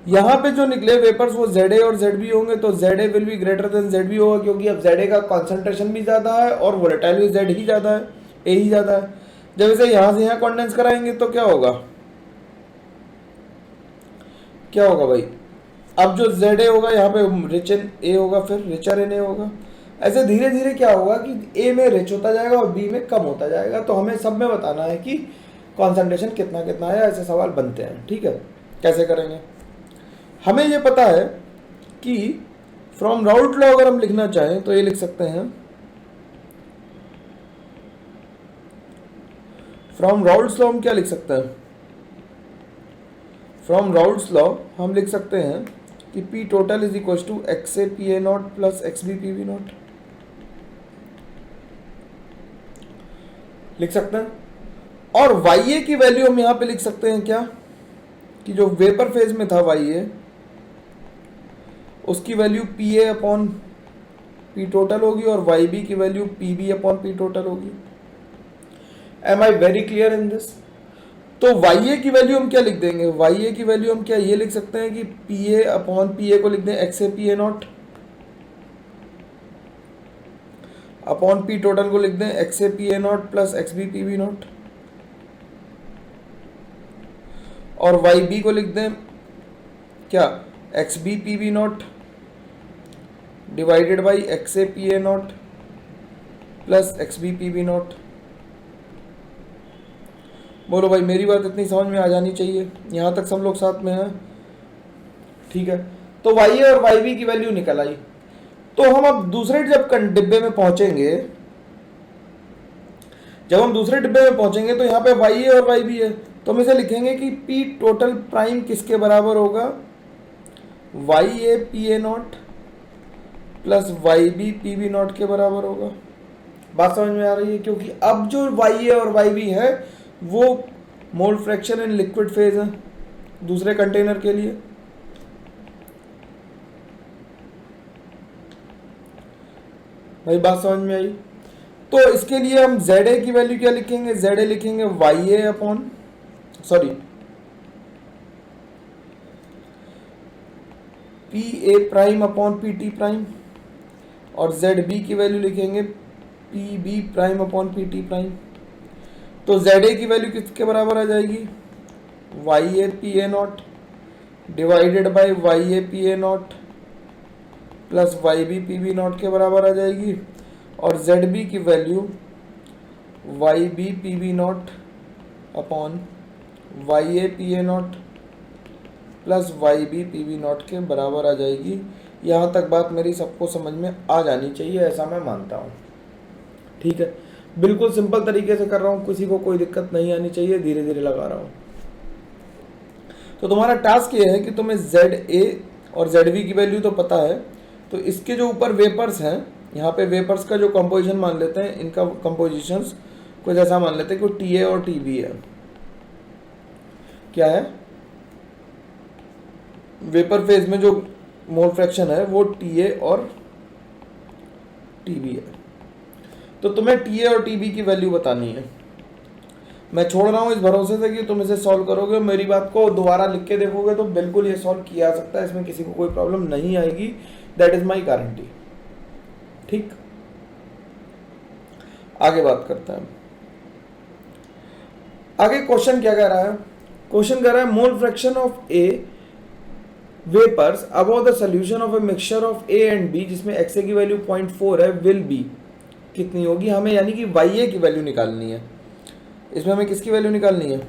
यहाँ पे जो निकले वेपर्स वो जेड ए और जेड बी होंगे, तो Z A will be greater than Z B होगा, क्योंकि अब जेड ए का कॉन्सेंट्रेशन भी ज्यादा है और वोलेटाइल भी जेड ही ज्यादा है, ए ही ज्यादा है। जब इसे यहां से यहां कंडेंस कराएंगे तो क्या होगा, क्या होगा भाई, अब जो जेड ए होगा यहाँ पे रिच इन ए होगा, फिर रिचर इन ए होगा। ऐसे धीरे धीरे क्या होगा कि ए में रिच होता जाएगा और बी में कम होता जाएगा। तो हमें सब में बताना है कि कॉन्सेंट्रेशन कितना कितना है, ऐसे सवाल बनते हैं। ठीक है, कैसे करेंगे, हमें ये पता है कि फ्रॉम राउल्ट लॉ अगर हम लिखना चाहें तो ये लिख सकते हैं, फ्रॉम राउल्ट्स लॉ हम क्या लिख सकते हैं, फ्रॉम राउल्ट्स लॉ हम लिख सकते हैं कि P total is equal to X A P A not plus X B P V not लिख सकते हैं। और वाई ए की वैल्यू हम यहां पे लिख सकते हैं क्या, कि जो वेपर फेज में था वाई ए, उसकी value P A upon P total होगी और वाई बी की value P B upon P total होगी। Am I very clear in this. तो वाई ए की वैल्यू हम क्या लिख देंगे, वाई ए की वैल्यू हम क्या ये लिख सकते हैं कि P A upon P A को लिख दें X A P A not upon P total को लिख दें X A P A not plus X B P V not, और वाई बी को लिख दें क्या, X B P V not divided by X A P A not plus X B P V not. बोलो भाई, मेरी बात इतनी समझ में आ जानी चाहिए, यहाँ तक सब लोग साथ में हैं। ठीक है, तो वाई ए और वाई बी की वैल्यू निकल आई। तो हम अब दूसरे जब डिब्बे में पहुंचेंगे, जब हम दूसरे डिब्बे में पहुंचेंगे तो यहाँ पे वाई ए और वाई बी है, तो हम इसे लिखेंगे कि पी टोटल प्राइम किसके बराबर होगा, Y A P A not plus Y B P B not के बराबर होगा। बात समझ में आ रही है? क्योंकि अब जो वाई ए और वाई बी है वो mole fraction in liquid phase है दूसरे कंटेनर के लिए। भाई बात समझ में आई? तो इसके लिए हम जेड ए की वैल्यू क्या लिखेंगे? जेड ए लिखेंगे Y A upon P A prime upon P T prime, और जेड बी की वैल्यू लिखेंगे P B prime upon P T prime. तो जेड ए की वैल्यू किसके बराबर आ जाएगी? Y A P A not divided by Y A P A not plus Y B P B not के बराबर आ जाएगी, और जेड बी की value Y B P B not upon Y A P A not plus Y B P B not के बराबर आ जाएगी। यहाँ तक बात मेरी सबको समझ में आ जानी चाहिए, ऐसा मैं मानता हूँ। ठीक है, बिल्कुल सिंपल तरीके से कर रहा हूँ, किसी को कोई दिक्कत नहीं आनी चाहिए, धीरे धीरे लगा रहा हूँ। तो तुम्हारा टास्क ये है कि तुम्हें जेड ए और जेड बी की वैल्यू तो पता है, तो इसके जो ऊपर वेपर्स हैं, यहाँ पे वेपर्स का जो कंपोजिशन मान लेते हैं, इनका कंपोजिशंस कुछ ऐसा मान लेते हैं कि टी ए और टी बी है। क्या है? वेपर फेज में जो मोल फ्रैक्शन है वो टी ए और टी बी है। तो तुम्हें टी ए और टी बी की वैल्यू बतानी है। मैं छोड़ रहा हूँ इस भरोसे से कि तुम इसे सॉल्व करोगे, मेरी बात को दोबारा लिख के देखोगे तो बिल्कुल ये सॉल्व किया जा सकता है, इसमें किसी को कोई प्रॉब्लम नहीं आएगी। That is my guarantee. ठीक, आगे बात करते हैं। आगे क्वेश्चन क्या कह रहा है? क्वेश्चन कह रहा है mole fraction of A vapours above the solution of a mixture of A and B, जिसमें एक्स ए की वैल्यू 0.4 है, विल बी कितनी होगी? हमें यानी कि वाई ए की वैल्यू निकालनी है। इसमें हमें किसकी वैल्यू निकालनी है?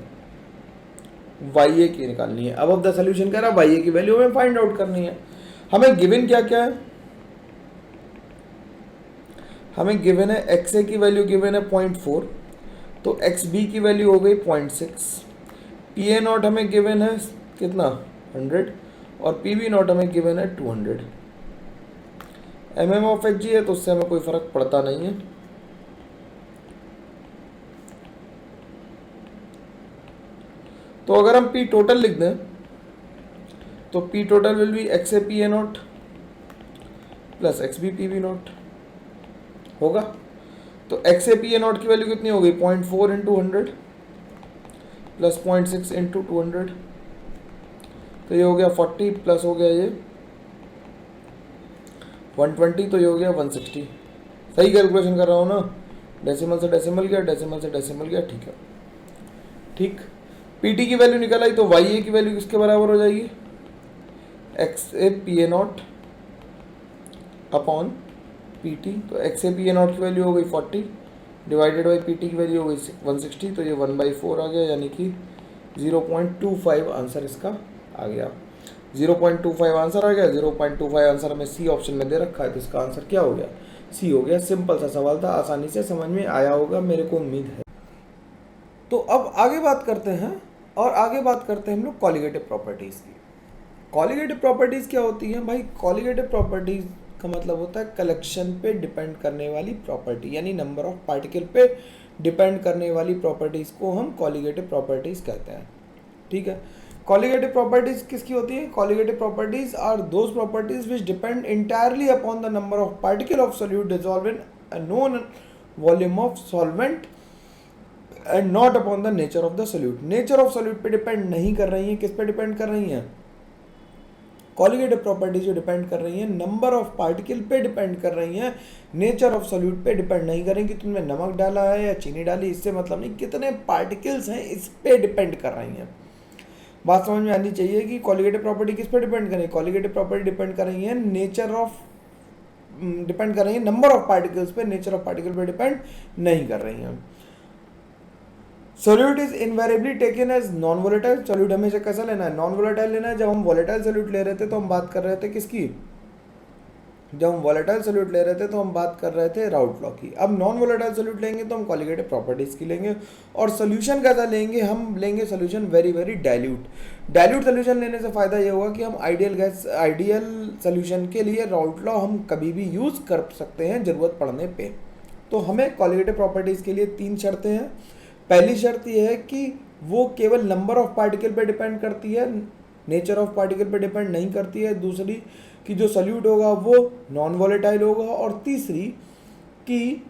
वाई ए की निकालनी है। अब द सोल्यूशन कह रहा है वाई ए की वैल्यू हमें फाइंड आउट करनी है। हमें गिवन क्या क्या है? हमें गिवन है एक्स ए की वैल्यू गिवन है 0.4, तो एक्स बी की वैल्यू हो गई 0.6, पी ए नॉट हमें गिवन है कितना 100, और पी बी नॉट हमें गिवन है 200। एम ऑफ एच जी है तो उससे हमें कोई फर्क पड़ता नहीं है। तो अगर हम पी टोटल लिख दें तो P total will be X A P A not plus X B P B not होगा। तो X A P A not की वैल्यू कितनी हो गई? 0.4 इंटू 100 प्लस 0.6 इंटू 200, तो ये हो गया 40 प्लस हो गया ये 120, तो ये हो गया 160। सही कैलकुलेशन कर रहा हूँ ना? डेसिमल से डेसिमल गया, डेसिमल से डेसिमल गया। ठीक है, ठीक। पीटी की वैल्यू निकल आई तो वाई ए की वैल्यू किसके बराबर हो जाएगी? X A P A not upon P T. तो X A P A not की वैल्यू हो गई 40 डिवाइडेड बाई पी टी की वैल्यू हो गई 160, तो ये 1/4 आ गया, यानी कि 0.25 आंसर इसका आ गया। 0.25 आंसर आ गया। 0.25 आंसर हमें सी ऑप्शन में दे रखा है, तो इसका आंसर क्या हो गया? सी हो गया। सिंपल सा सवाल था, आसानी से समझ में आया होगा, मेरे को उम्मीद है। तो अब आगे बात करते हैं, और आगे बात करते हैं हम लोग कॉलिगेटिव प्रॉपर्टीज़ की। कॉलिगेटिव प्रॉपर्टीज़ क्या होती हैं भाई? कॉलिगेटिव प्रॉपर्टीज़ का मतलब होता है कलेक्शन पे डिपेंड करने वाली प्रॉपर्टी, यानी नंबर ऑफ पार्टिकल पे डिपेंड करने वाली प्रॉपर्टीज़ को हम कॉलिगेटिव प्रॉपर्टीज़ कहते हैं। ठीक है, कॉलिगेटिव प्रॉपर्टीज़ किसकी होती है? Colligative properties are those properties which depend entirely upon the number of particle of solute dissolve in a known volume of solvent and not upon the nature of the solute. Nature of solute पे depend नहीं कर रही हैं, किस पे depend कर रही हैं? कॉलिगेटिव प्रॉपर्टीज जो डिपेंड कर रही हैं नंबर ऑफ पार्टिकल पे डिपेंड कर रही हैं, नेचर ऑफ सोल्यूट पे डिपेंड नहीं करें कि तुमने नमक डाला है या चीनी डाली, इससे मतलब नहीं, कितने पार्टिकल्स हैं इस पे डिपेंड कर रही हैं। बात समझ में आनी चाहिए कि कॉलिगेटिव प्रॉपर्टी किस पे डिपेंड करें? कॉलिगेटिव प्रॉपर्टी डिपेंड कर रही है नेचर ऑफ, डिपेंड कर रही है नंबर ऑफ पार्टिकल्स पे, नेचर ऑफ पार्टिकल पे डिपेंड नहीं कर रही हैं। Solute is invariably taken as non volatile. Solute हमेशा कैसा लेना है? नॉन वोलेटाइल लेना है। जब हम वोलेटाइल सोल्यूट ले रहे थे तो हम बात कर रहे थे किसकी? जब हम वोलेटाइल सोल्यूट ले रहे थे तो हम बात कर रहे थे राउट लॉ की। अब नॉन वोलेटाइल सोल्यूट लेंगे तो हम कॉलिगेटिव प्रॉपर्टीज़ की लेंगे। और सोल्यूशन कैसा लेंगे, हम लेंगे solution very very dilute. Dilute solution लेने से फ़ायदा ये होगा कि हम आइडियल सोल्यूशन के लिए राउट लॉ हम कभी भी यूज़ कर सकते हैं ज़रूरत पड़ने पर। तो हमें कॉलिगेटिव प्रॉपर्टीज़ के लिए 3 शर्तें हैं। पहली शर्त यह है कि वो केवल नंबर ऑफ पार्टिकल पे डिपेंड करती है, नेचर ऑफ पार्टिकल पे डिपेंड नहीं करती है। दूसरी कि जो सॉल्यूट होगा वो नॉन वॉलेटाइल होगा। और तीसरी कि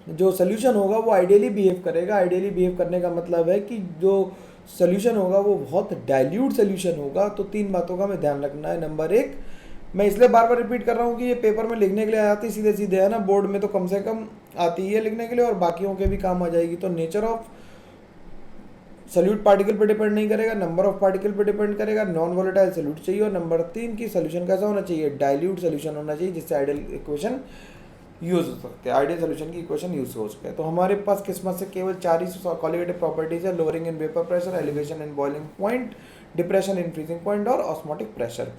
जो सोल्यूशन होगा वो आइडियली बिहेव करेगा। आइडियली बिहेव करने का मतलब है कि जो सोल्यूशन होगा वो बहुत डाइल्यूट सोल्यूशन होगा। तो 3 बातों का हमें ध्यान रखना है। नंबर 1, मैं इसलिए बार बार रिपीट कर रहा हूँ कि ये पेपर में लिखने के लिए आती सीधे सीधे है ना, बोर्ड में तो कम से कम आती है लिखने के लिए और बाकियों के भी काम आ जाएगी। तो नेचर ऑफ सॉल्यूट पार्टिकल पे डिपेंड नहीं करेगा, नंबर ऑफ पार्टिकल पे डिपेंड करेगा, नॉन वोलेटाइल सॉल्यूट चाहिए। और नंबर 3 की सोल्यूशन कैसा होना चाहिए, डाइल्यूट सोल्यूशन होना चाहिए जिससे आइडियल इक्वेशन यूज हो सकते हैं, आइडियल सोल्यूशन की इक्वेशन यूज हो सके। तो हमारे पास किस्मत से केवल 4 ही कॉलिगेटिव प्रॉपर्टीज है, lowering in vapour pressure, elevation in boiling point, depression in freezing point और ऑस्मोटिक प्रेशर।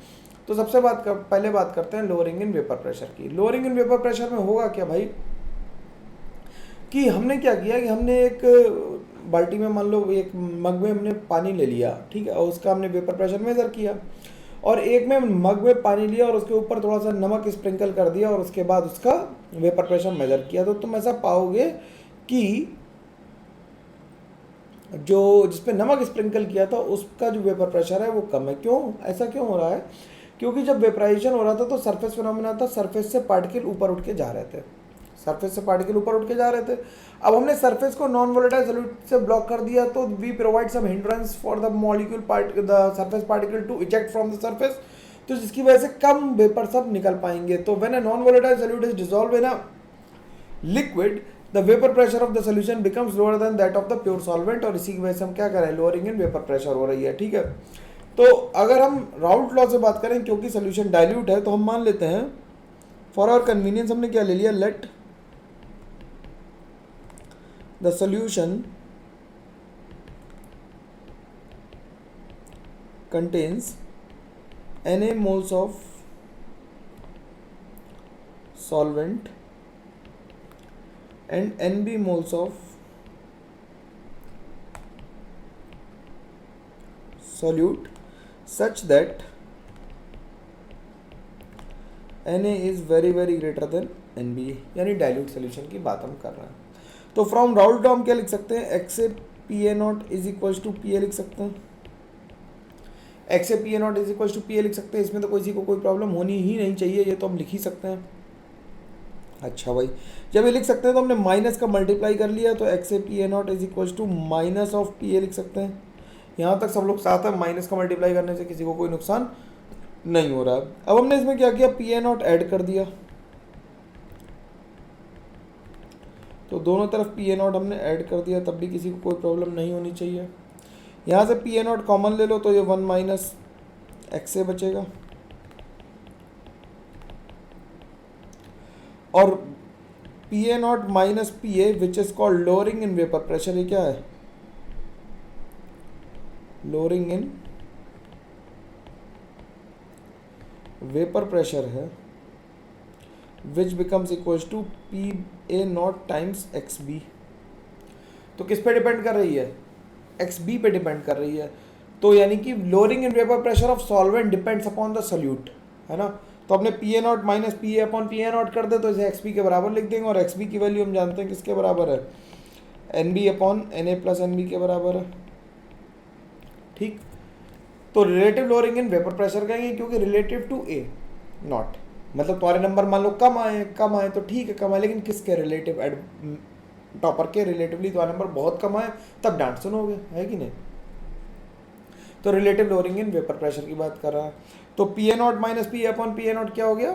तो सबसे पहले बात करते हैं लोअरिंग इन वेपर प्रेशर की। लोअरिंग इन वेपर प्रेशर में होगा क्या भाई कि हमने क्या किया कि हमने एक बाल्टी में मान लो एक मग में हमने पानी ले लिया, ठीक है, और उसका हमने वेपर प्रेशर मेज़र किया। और एक में मग में पानी लिया और उसके ऊपर थोड़ा सा नमक स्प्रिंकल कर दिया और उसके बाद उसका वेपर प्रेशर मेज़र किया। तो तुम ऐसा पाओगे कि जो जिस पे नमक स्प्रिंकल किया था उसका जो वेपर प्रेशर है वो कम है। क्यों, ऐसा क्यों हो रहा है? क्योंकि जब वेपराइजेशन हो रहा था तो सरफेस फिनोमेना था, सरफेस से पार्टिकल ऊपर उठ के जा रहे थे, सरफेस से पार्टिकल ऊपर उठ के जा रहे थे। अब हमने सरफेस को नॉन वोलेटाइल सॉल्यूट से ब्लॉक कर दिया तो we provide some hindrance for the molecule the surface particle to eject from the surface, तो जिसकी वजह से कम वेपर सब निकल पाएंगे। तो when a non volatile solute is dissolve in a liquid the vapour pressure of the solution becomes lower than that of the pure solvent, और इसी की वजह से हम क्या कर रहे हैं, लोअरिंग इन वेपर प्रेशर हो रही है, ठीक है। तो अगर हम राउट लॉ से बात करें, क्योंकि सोल्यूशन डाइल्यूट है तो हम मान लेते हैं फॉर आवर कन्वीनियंस हमने क्या ले लिया, late the solution contains Na moles of solvent and Nb moles of solute such that Na is very very greater than Nb, यानी डाइल्यूट सोल्यूशन की बात हम कर रहे हैं। तो फ्रॉम राउट लॉ हम क्या लिख सकते हैं, X A P A not is equals to P A लिख सकते हैं, X A P A not is equals to P A लिख सकते हैं। इसमें तो किसी को कोई प्रॉब्लम होनी ही नहीं चाहिए, ये तो हम लिख ही सकते हैं। अच्छा भाई, जब ये लिख सकते हैं तो हमने माइनस का मल्टीप्लाई कर लिया, तो X A P A not is equals to minus of P A लिख सकते हैं। यहाँ तक सब लोग साथ है, माइनस का मल्टीप्लाई करने से किसी को कोई नुकसान नहीं हो रहा है। अब हमने इसमें क्या किया, पी ए नॉट ऐड कर दिया, तो दोनों तरफ पी ए नॉट हमने ऐड कर दिया, तब भी किसी को कोई प्रॉब्लम नहीं होनी चाहिए। यहाँ से पी ए नॉट कॉमन ले लो तो ये 1 माइनस एक्स ए बचेगा, और P A not minus P A which is called lowering in vapour pressure, ये क्या है, लोअरिंग इन वेपर प्रेशर है, which becomes equals to P A not times X B. तो किस पे डिपेंड कर रही है, एक्स बी पे डिपेंड कर रही है। तो यानी कि lowering in vapour pressure of solvent depends upon the solute, है ना। तो अपने P A not minus P A upon P A not कर दे तो इसे एक्स बी के बराबर लिख देंगे, और एक्स बी की वैल्यू हम जानते हैं किसके बराबर है, N B upon N A plus N B के बराबर है, ठीक। तो relative lowering in vapour pressure कहेंगे, क्योंकि रिलेटिव टू ए नॉट, मतलब तुम्हारे नंबर मान लो कम आए तो ठीक है, कम आए, लेकिन किसके रिलेटिव, टॉपर के रिलेटिवली तुम्हारे नंबर बहुत कम आए तब डांट सुनोगे, है कि नहीं। तो relative lowering in vapour pressure की बात कर रहा है। तो P A not minus P A upon P A not क्या हो गया,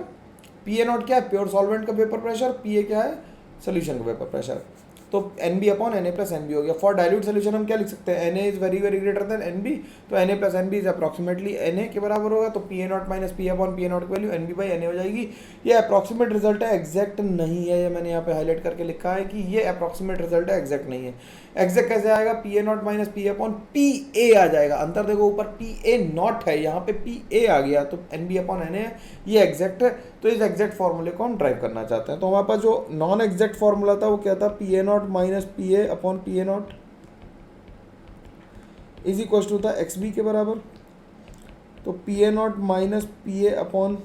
पी ए नॉट क्या है, प्योर सॉल्वेंट का वेपर प्रेशर, पी ए क्या है, सोल्यूशन का वेपर प्रेशर। तो NB upon Na plus NB हो गया। फॉर डाइल्यूट सोल्यूशन हम क्या लिख सकते हैं, Na is very very greater than NB, तो Na plus NB is approximately Na के बराबर होगा। तो PA0 minus P upon PA0 की वैल्यू NB बाई Na हो जाएगी। ये अप्रॉक्सीमेट रिजल्ट है, एग्जैक्ट नहीं है। ये मैंने यहाँ पे हाईलाइट करके लिखा है कि ये अप्रॉक्सीमेट रिजल्ट है, एग्जैक्ट नहीं है। एग्जैक्ट कैसे आएगा, PA0 minus P upon PA आ जाएगा। अंतर देखो, ऊपर PA0 है, यहाँ पे PA आ गया, तो NB अपॉन Na है, ये एग्जैक्ट है। तो इस एग्जैक्ट फॉर्मूले को हम ड्राइव करना चाहते हैं। तो हमारे पास जो नॉन एग्जैक्ट फॉर्मूला था वो क्या था, PA0 minus PA upon PA0 is equal to था XB के बराबर। तो PA0 minus PA upon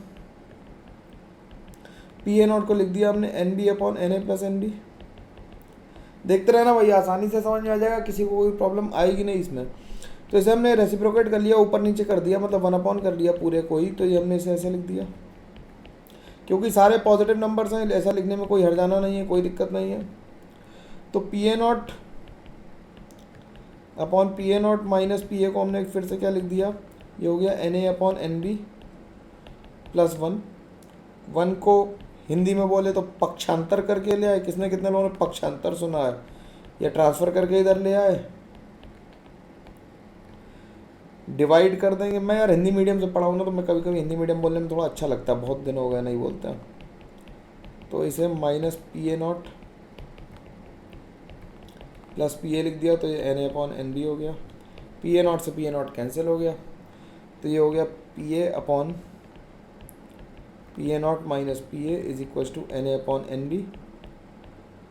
PA0 को लिख दिया हमने NB upon Na plus NB। देखते रहना भाई, आसानी से समझ में आ जाएगा, किसी को कोई प्रॉब्लम आएगी नहीं इसमें। तो इसे हमने रेसिप्रोकेट कर लिया, ऊपर नीचे कर दिया, मतलब 1 अपॉन कर लिया पूरे को ही। तो ये हमने इसे ऐसे लिख दिया, क्योंकि सारे पॉजिटिव नंबर्स हैं, ऐसा लिखने में कोई हर्जाना नहीं है, कोई दिक्कत नहीं है। तो PA0 upon PA0 minus PA को हमने फिर से क्या लिख दिया, ये हो गया Na अपॉन NB प्लस 1। 1 को हिंदी में बोले तो पक्षांतर करके ले आए। किसने, कितने लोगों ने पक्षांतर सुना है, या ट्रांसफर करके इधर ले आए, डिवाइड कर देंगे। मैं यार हिंदी मीडियम से पढ़ा हूँ ना, तो मैं कभी कभी हिंदी मीडियम बोलने में थोड़ा अच्छा लगता है, बहुत दिन हो गए नहीं बोलते हैं। तो इसे माइनस PA0 प्लस PA लिख दिया, तो ये Na अपॉन NB हो गया। PA0 से PA0 कैंसिल हो गया, तो ये हो गया PA upon PA0 minus PA is equal to Na upon NB।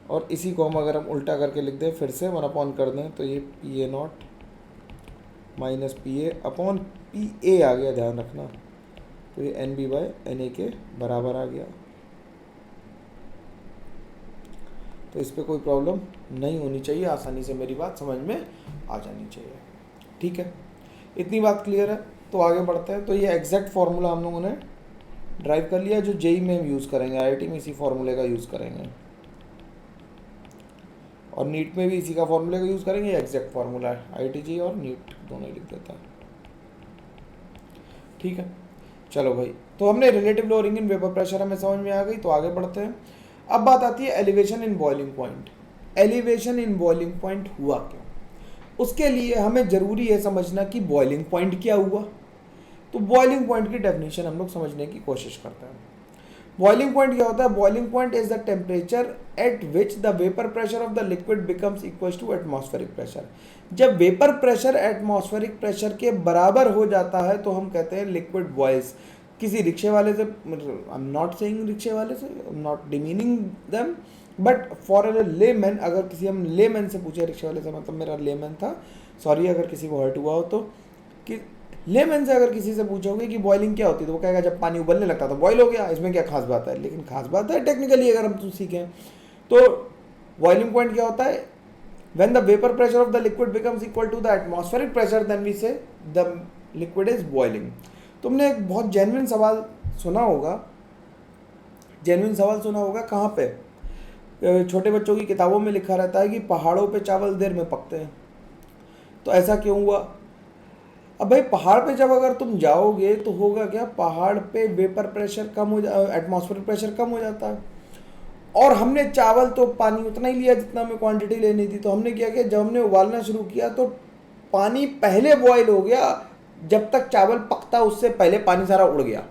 और इसी को हम अगर हम उल्टा करके लिख दें, फिर से 1 अपॉन कर दें, तो ये PA0 minus PA upon PA आ गया, ध्यान रखना। तो ये NB बाय Na के बराबर आ गया। तो इस पर कोई प्रॉब्लम नहीं होनी चाहिए, आसानी से मेरी बात समझ में आ जानी चाहिए। ठीक है, इतनी बात क्लियर है। तो आगे बढ़ते हैं। तो ये एग्जैक्ट फार्मूला हम लोगों ने ड्राइव कर लिया, जो जेई में हम यूज़ करेंगे, IIT में इसी फार्मूले का यूज़ करेंगे, और नीट में भी इसी का फार्मूले का यूज़ करेंगे। एग्जैक्ट फार्मूला है, IIT और नीट दोनों ही लिख देता है। ठीक है, चलो भाई। तो हमने relative lowering in vapour pressure हमें समझ में आ गई। तो आगे बढ़ते हैं। अब बात आती है elevation in boiling point. Elevation in boiling point हुआ क्यों, उसके लिए हमें ज़रूरी है समझना कि बॉइलिंग पॉइंट क्या हुआ। तो बॉइलिंग पॉइंट की डेफिनेशन हम लोग समझने की कोशिश करते हैं। बॉइलिंग पॉइंट क्या होता है, boiling point is the temperature at which the vapour pressure of the liquid becomes equal to atmospheric pressure. जब वेपर प्रेशर एटमॉस्फेरिक प्रेशर के बराबर हो जाता है तो हम कहते हैं लिक्विड बॉइल्स। किसी रिक्शे वाले से, आई एम नॉट सेइंग रिक्शे वाले से, I am not demeaning them, but for a layman, अगर किसी हम लेमैन से पूछे, रिक्शे वाले से मतलब मेरा लेमैन था, सॉरी अगर किसी को हर्ट हुआ हो तो, कि लेमैन से अगर किसी से पूछोगे कि बॉइलिंग क्या होती है, तो वो कहेगा जब पानी उबलने लगता तो बॉयल हो गया, इसमें क्या खास बात है। लेकिन खास बात है टेक्निकली अगर हम सीखें तो बॉइलिंग पॉइंट क्या होता है, when the vapour pressure of the liquid becomes equal to the atmospheric pressure then we say the liquid is boiling. तुमने एक बहुत जेन्युइन सवाल सुना होगा, कहाँ पे, छोटे बच्चों की किताबों में लिखा रहता है कि पहाड़ों पे चावल देर में पकते हैं। तो ऐसा क्यों हुआ। अब भाई पहाड़ पे जब अगर तुम जाओगे तो होगा क्या, पहाड़ पे वेपर प्रेशर कम हो एटमॉस्फेरिक प्रेशर कम हो जाता है, और हमने चावल तो पानी उतना ही लिया जितना हमें क्वांटिटी लेनी थी। तो हमने क्या किया, जब हमने उबालना शुरू किया तो पानी पहले बॉयल हो गया, जब तक चावल पकता उससे पहले पानी सारा उड़ गया,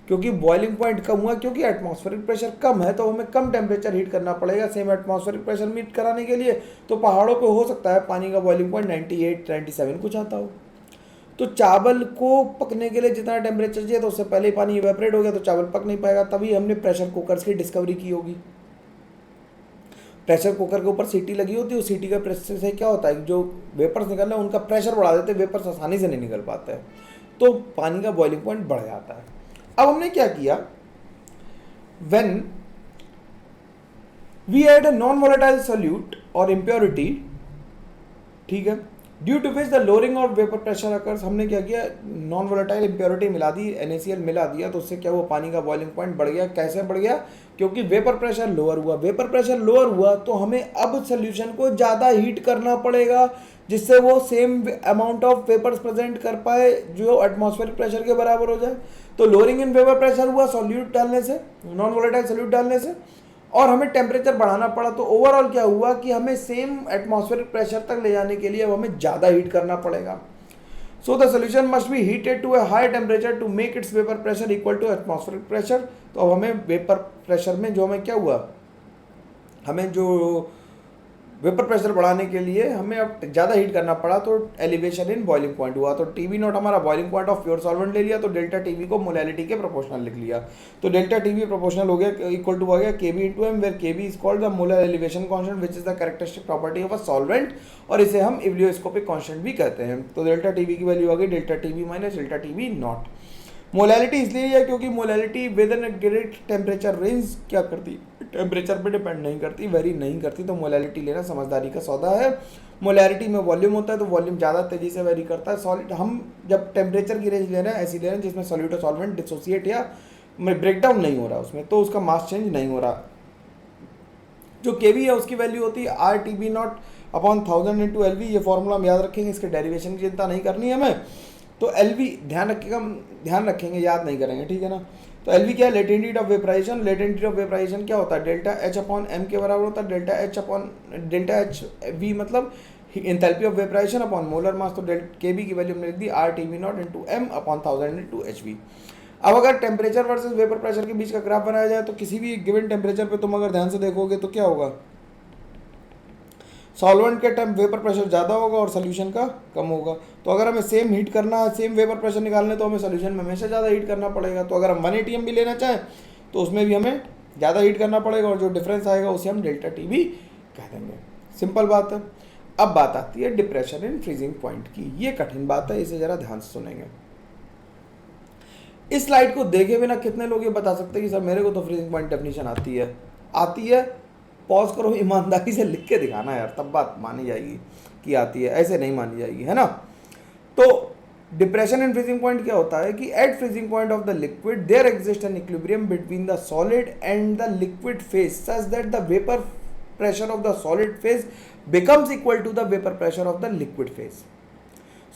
क्योंकि बॉइलिंग पॉइंट कम हुआ, क्योंकि एटमॉस्फेरिक प्रेशर कम है तो हमें कम टेम्परेचर हीट करना पड़ेगा सेम एटमॉस्फेरिक प्रेशर मीट कराने के लिए। तो पहाड़ों पे हो सकता है पानी का बॉइलिंग पॉइंट 98-97 कुछ आता हो। तो चावल को पकने के लिए जितना टेम्परेचर चाहिए तो उससे पहले ही पानी इवेपोरेट हो गया, तो चावल पक नहीं पाएगा। तभी हमने प्रेशर कुकर्स की डिस्कवरी की होगी। प्रेशर कुकर के ऊपर सीटी लगी होती है, उस सीटी का प्रेशर से क्या होता है, जो वेपर्स निकल रहे हैं उनका प्रेशर बढ़ा देते हैं, वेपर्स आसानी से नहीं निकल पाते हैं, तो पानी का बॉइलिंग पॉइंट बढ़ जाता है। अब हमने क्या किया, when we add a non volatile solute और इम्प्योरिटी, ठीक है, due to which the lowering of vapour pressure occurs, हमने क्या किया, नॉन वोलेटाइल इम्प्योरिटी मिला दी, NaCl मिला दिया, तो उससे क्या हुआ, पानी का बॉइलिंग पॉइंट बढ़ गया। कैसे बढ़ गया, क्योंकि वेपर प्रेशर लोअर हुआ। वेपर प्रेशर लोअर हुआ तो हमें अब सोल्यूशन को ज़्यादा हीट करना पड़ेगा, जिससे वो same amount of vapours present कर पाए जो एटमॉस्फेरिक प्रेशर के बराबर हो जाए। तो लोअरिंग इन वेपर प्रेशर हुआ सॉल्यूट डालने से, नॉन वोलेटाइल सोल्यूट डालने से, और हमें टेम्परेचर बढ़ाना पड़ा, तो ओवरऑल क्या हुआ कि हमें सेम एटमॉस्फेरिक प्रेशर तक ले जाने के लिए अब हमें ज़्यादा हीट करना पड़ेगा। So the solution must be heated to a high temperature to make its vapour pressure equal to atmospheric pressure. तो अब हमें वेपर प्रेशर में जो हमें क्या हुआ, हमें जो वेपर प्रेशर बढ़ाने के लिए हमें अब ज़्यादा हीट करना पड़ा, तो एलिवेशन इन बॉइलिंग पॉइंट हुआ। तो टीवी नॉट हमारा boiling point of pure solvent ले लिया, तो डेल्टा टीवी को मोलैलिटी के प्रोपोर्शनल लिख लिया। तो डेल्टा टीवी प्रोपोर्शनल हो गया इक्वल टू आ गया KB into M, where KB is called the molar elevation constant which is the characteristic property of a solvent, और इसे हम इब्लियोस्कोपिक कांस्टेंट भी कहते हैं। तो डेल्टा टीवी की वैल्यू आ गई delta TV minus delta TV not. Molality इसलिए है क्योंकि molality within great temperature range क्या करती, टेम्परेचर पे डिपेंड नहीं करती, वेरी नहीं करती। तो मोलैलिटी लेना समझदारी का सौदा है। मोलैरिटी में वॉल्यूम होता है, तो वॉल्यूम ज़्यादा तेजी से वेरी करता है। सॉलिड हम जब टेम्परेचर की रेंज ले रहे हैं ऐसी ले रहे हैं जिसमें सॉल्यूट और सॉल्वेंट डिसोसिएट या ब्रेकडाउन नहीं हो रहा उसमें, तो उसका मास चेंज नहीं हो रहा। जो केवी है उसकी वैल्यू होती है R T B not upon 1000 into L V. ये फॉर्मूला हम याद रखेंगे, इसके डेरिवेशन की चिंता नहीं करनी है हमें। तो एल वी ध्यान रखेंगे, याद नहीं करेंगे, ठीक है ना। तो एल वी क्या है, latent heat of vaporisation. Latent heat of vaporisation क्या होता है, डेल्टा एच अपॉन एम के बराबर होता है। डेल्टा एच वी मतलब enthalpy of vaporisation upon molar mass. तो के बी की वैल्यू हमने लिख दी R T V not into M upon 1000 into H V. अब अगर टेम्परेचर वर्सेस वेपर प्रेशर के बीच का ग्राफ बनाया जाए, तो किसी भी गिवन टेम्परेचर पे तुम अगर ध्यान से देखोगे तो क्या होगा, सॉल्वेंट के वेपर प्रेशर ज़्यादा होगा और सोल्यूशन का कम होगा। तो अगर हमें सेम हीट करना है, सेम वेपर प्रेशर निकालने, तो हमें सोल्यूशन में हमेशा ज़्यादा हीट करना पड़ेगा। तो अगर हम 1 ATM भी लेना चाहें तो उसमें भी हमें ज़्यादा हीट करना पड़ेगा, और जो डिफरेंस आएगा उसे हम डेल्टा टी भी कह देंगे। सिंपल बात है। अब बात आती है डिप्रेशन इन फ्रीजिंग पॉइंट की। ये कठिन बात है, इसे ज़रा ध्यान से सुनेंगे। इस स्लाइड को देखे बिना कितने लोग ये बता सकते हैं कि सर मेरे को तो फ्रीजिंग पॉइंट डेफिनेशन आती है। पॉज करो, ईमानदारी से लिख के दिखाना यार, तब बात मानी जाएगी कि आती है, ऐसे नहीं मानी जाएगी, है ना। तो डिप्रेशन इन फ्रीजिंग पॉइंट क्या होता है कि at freezing point of the liquid there exist an equilibrium between the solid and the liquid phase such that the vapour pressure of the solid phase becomes equal to the vapour pressure of the liquid phase.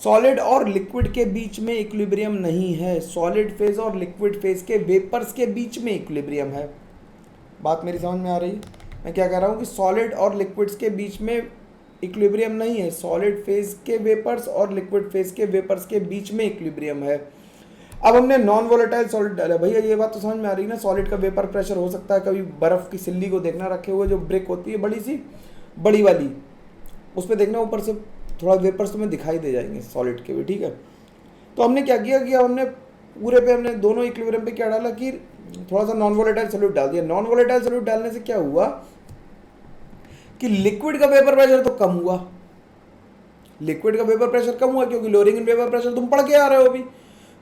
Solid और liquid के बीच में equilibrium नहीं है, solid phase और liquid phase के vapours के बीच में इक्विलिब्रियम है। बात मेरी समझ में आ रही है? मैं क्या कह रहा हूँ कि सॉलिड और लिक्विड्स के बीच में इक्विलिब्रियम नहीं है, सॉलिड फेज के वेपर्स और लिक्विड फेज के वेपर्स के बीच में इक्विलिब्रियम है। अब हमने नॉन वोलेटाइल सॉलिड डाला, भैया ये बात तो समझ में आ रही है ना। सॉलिड का वेपर प्रेशर हो सकता है, कभी बर्फ़ की सिल्ली को देखना रखे हुए, जो ब्रिक होती है बड़ी सी, बड़ी वाली, उस पर देखना ऊपर से थोड़ा वेपर्स तुम्हें दिखाई दे जाएंगे सॉलिड के भी, ठीक है। तो हमने क्या किया कि हमने पूरे पे हमने दोनों इक्विलिब्रियम पे क्या डाला कि थोड़ा सा नॉन वोलेटाइल सॉल्यूट डाल दिया। नॉन वोलेटाइल सॉल्यूट डालने से क्या हुआ कि लिक्विड का वेपर प्रेशर तो कम हुआ, लिक्विड का वेपर प्रेशर कम हुआ क्योंकि लोअरिंग इन वेपर प्रेशर तुम पढ़ के आ रहे हो अभी।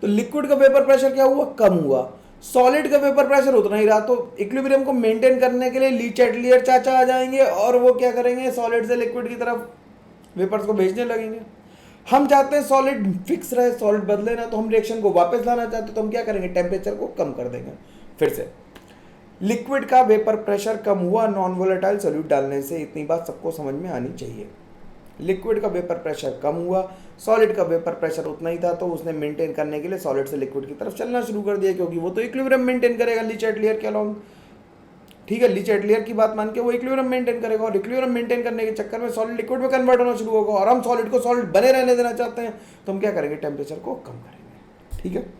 तो लिक्विड का वेपर प्रेशर क्या हुआ, कम हुआ। सॉलिड का वेपर प्रेशर उतना ही रहा। तो इक्विलिब्रियम को मेंटेन करने के लिए ली चैटलियर चाचा आ जाएंगे और वो क्या करेंगे, सॉलिड से लिक्विड की तरफ वेपर्स को भेजने लगेंगे। हम चाहते हैं सॉलिड फिक्स रहे, सॉलिड बदले ना, तो हम रिएक्शन को वापस लाना चाहते हैं, तो हम क्या करेंगे, टेम्परेचर को कम कर देंगे। फिर से लिक्विड का वेपर प्रेशर कम हुआ नॉन वोलेटाइल सॉल्यूट डालने से, इतनी बात सबको समझ में आनी चाहिए। लिक्विड का वेपर प्रेशर कम हुआ, सॉलिड का वेपर प्रेशर उतना ही था, तो उसने मेंटेन करने के लिए सॉलिड से लिक्विड की तरफ चलना शुरू कर दिया, क्योंकि वो तो इक्विलिब्रियम मेंटेन करेगा ली चैटलियर के अलोंग, ठीक है। ली चैटलियर की बात मान के वो इक्विलिब्रियम मेंटेन करेगा, और इक्विलिब्रियम मेंटेन करने के चक्कर में सॉलिड लिक्विड में कन्वर्ट होना शुरू होगा, और हम सॉलिड को सॉलिड बने रहने देना चाहते हैं, तो हम क्या करेंगे, टेम्परेचर को कम करेंगे, ठीक है।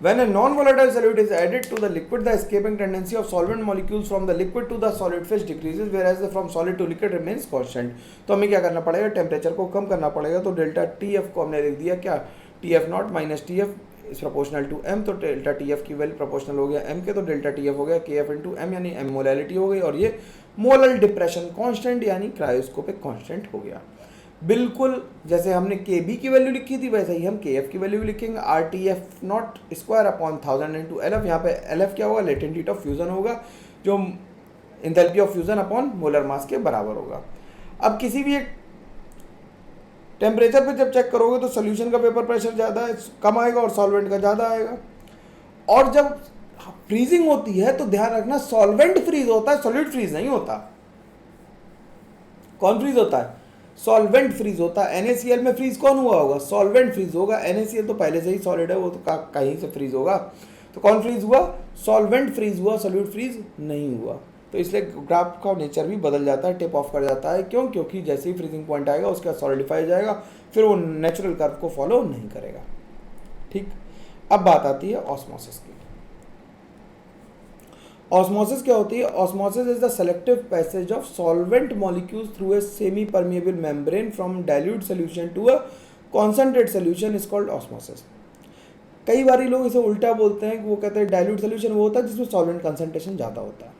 When a non-volatile solute is added to the liquid, the escaping tendency of solvent molecules from the liquid to the solid phase decreases, whereas from solid to liquid remains constant. तो हमें क्या करना पड़ेगा, temperature को कम करना पड़ेगा। तो delta T F को हमने लिख दिया क्या, T F naught minus T F is proportional to M. तो डेल्टा टी एफ की वैल्यू प्रोपोर्शनल हो गया एम के, तो डेल्टा टी एफ हो गया के एफ इंटू एम, यानी एम मोलैलिटी हो गई, और ये मोलल डिप्रेशन कांस्टेंट यानी क्रायोस्कोपिक कांस्टेंट हो गया। बिल्कुल जैसे हमने के बी की वैल्यू लिखी थी वैसे ही हम के एफ की वैल्यू भी लिखेंगे, R T F not square upon 1000 into L F. यहाँ पे एल एफ क्या होगा, लेटेंट हीट ऑफ फ्यूजन होगा, जो enthalpy of fusion upon molar मास के बराबर होगा। अब किसी भी एक टेम्परेचर पे जब चेक करोगे तो सोल्यूशन का वेपर प्रेशर ज़्यादा कम आएगा और सॉल्वेंट का ज़्यादा आएगा। और जब फ्रीजिंग होती है तो ध्यान रखना, सॉल्वेंट फ्रीज होता है, सॉलिड फ्रीज नहीं होता। कौन फ्रीज होता है, सॉल्वेंट फ्रीज होता है। NaCl में फ्रीज कौन हुआ होगा, सॉल्वेंट फ्रीज होगा। NaCl तो पहले से ही सॉलिड है, वो तो कहीं से फ्रीज होगा। तो कौन फ्रीज हुआ, सॉल्वेंट फ्रीज हुआ, सॉल्यूट फ्रीज नहीं हुआ। तो इसलिए ग्राफ का नेचर भी बदल जाता है, टिप ऑफ कर जाता है। क्यों? क्योंकि जैसे ही फ्रीजिंग पॉइंट आएगा उसके बाद सॉलिडिफाई हो जाएगा, फिर वो नेचुरल कर्व को फॉलो नहीं करेगा। ठीक, अब बात आती है ऑस्मोसिस की। ऑस्मोसिस क्या होती है? Osmosis is the selective passage of solvent molecules through a semi permeable membrane from dilute solution to a concentrate solution is called osmosis. कई बार लोग इसे उल्टा बोलते हैं कि वो कहते हैं डाइल्यूट सोल्यूशन वो होता है जिसमें सॉल्वेंट कंसंट्रेशन ज़्यादा होता है।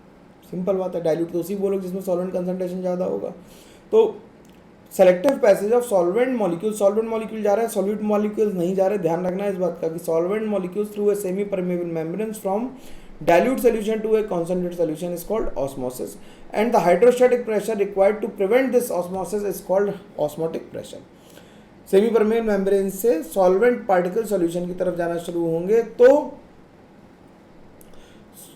सिंपल बात है, डाइल्यूट तो उसी बोलो जिसमें सॉल्वेंट कंसंट्रेशन ज़्यादा होगा। तो selective passage of solvent molecule जा रहा है, सॉल्यूट मॉलिक्यूल्स नहीं जा रहे। ध्यान रखना है इस बात का कि solvent molecules through a semi permeable membranes from dilute solution to a concentrated solution is called osmosis, and the hydrostatic pressure required to prevent this osmosis is called osmotic pressure. Semi permeable membrane से solvent particle solution की तरफ जाना शुरू होंगे तो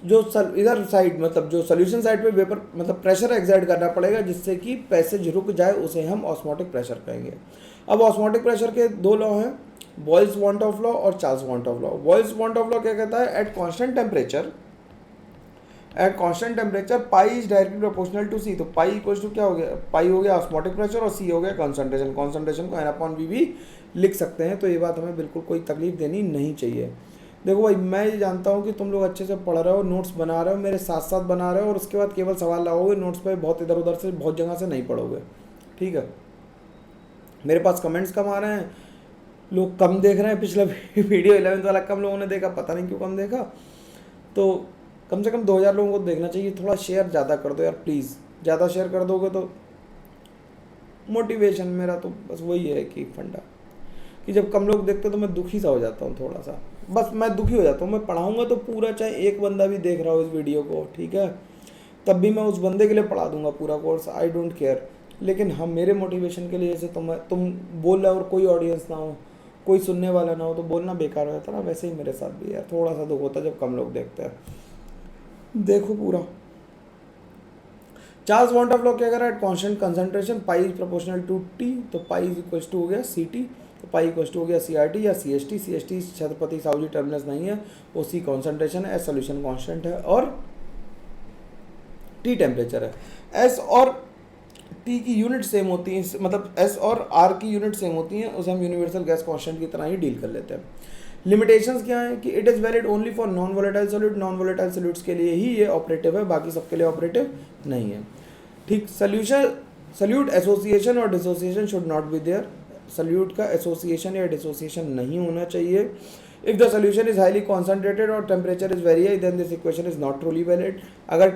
जो इधर side मतलब जो सॉल्यूशन साइड पे वेपर मतलब प्रेशर एक्सर्ट करना पड़ेगा जिससे कि पैसेज रुक जाए, उसे हम ऑस्मोटिक प्रेशर कहेंगे। अब ऑस्मोटिक प्रेशर के दो लॉ हैं, बॉयल्स वॉन्ट ऑफ लॉ और Charles van't Hoff law. Boyle's van't Hoff law क्या कहता है? At constant temperature pi is directly proportional to C. तो पाई इक्वल्स टू क्या हो गया? पाई हो गया ऑस्मोटिक प्रेशर और सी हो गया कॉन्सेंट्रेशन। कॉन्सेंट्रेशन को n/v भी लिख सकते हैं। तो ये बात हमें बिल्कुल कोई तकलीफ देनी नहीं चाहिए। देखो भाई, मैं ये जानता हूँ कि तुम लोग अच्छे से पढ़ रहे हो, नोट्स बना रहे हो, मेरे साथ साथ बना रहे हो, और उसके बाद केवल सवाल लगाओगे नोट्स पे, बहुत इधर उधर से बहुत जगह से नहीं पढ़ोगे। ठीक है, मेरे पास कमेंट्स कम आ रहे हैं, लोग कम देख रहे हैं। पिछला वीडियो 11th वाला कम लोगों ने देखा, पता नहीं क्यों कम देखा। तो कम से कम 2000 लोगों को देखना चाहिए। थोड़ा शेयर ज़्यादा कर दो यार प्लीज़, ज़्यादा शेयर कर दोगे तो मोटिवेशन मेरा तो बस वही है कि फंडा कि जब कम लोग देखते तो मैं दुखी सा हो जाता हूँ, थोड़ा सा बस मैं दुखी हो जाता हूँ। मैं पढ़ाऊँगा तो पूरा, चाहे एक बंदा भी देख रहा हो इस वीडियो को, ठीक है, तब भी मैं उस बंदे के लिए पढ़ा दूंगा पूरा कोर्स, आई डोंट केयर। लेकिन हम मेरे मोटिवेशन के लिए, जैसे तुम बोल रहे हो और कोई ऑडियंस ना हो, कोई सुनने वाला ना हो, तो बोलना बेकार हो जाता ना। वैसे ही मेरे साथ भी यार थोड़ा सा दुख होता है जब कम लोग देखते हैं। देखो पूरा चार्ल्स वॉन्ट ऑफ लॉ क्या कह रहा है? At constant concentration pi is proportional to T, तो पाई इज इक्वल टू हो गया सी टी, तो पाई इक्वल टू हो गया सी आर टी या C S T. C S T Chhatrapati Sahu ji terminus नहीं है, वो सी कॉन्सेंट्रेशन है, एस सोल्यूशन कॉन्स्टेंट है और टी टेम्परेचर है। एस और टी की यूनिट सेम होती है, मतलब एस और आर की यूनिट सेम होती हैं, उसे हम यूनिवर्सल गैस कांस्टेंट की तरह ही डील कर लेते हैं। लिमिटेशंस क्या है कि it is valid only for non volatile solute. Non volatile solutes के लिए ही ये ऑपरेटिव है, बाकी सबके लिए ऑपरेटिव नहीं है। ठीक, सॉल्यूट एसोसिएशन और dissociation should not be there. Solute का एसोसिएशन या डिसोसिएशन नहीं होना चाहिए। If the solution is highly concentrated और temperature is very high then this equation is not truly valid. अगर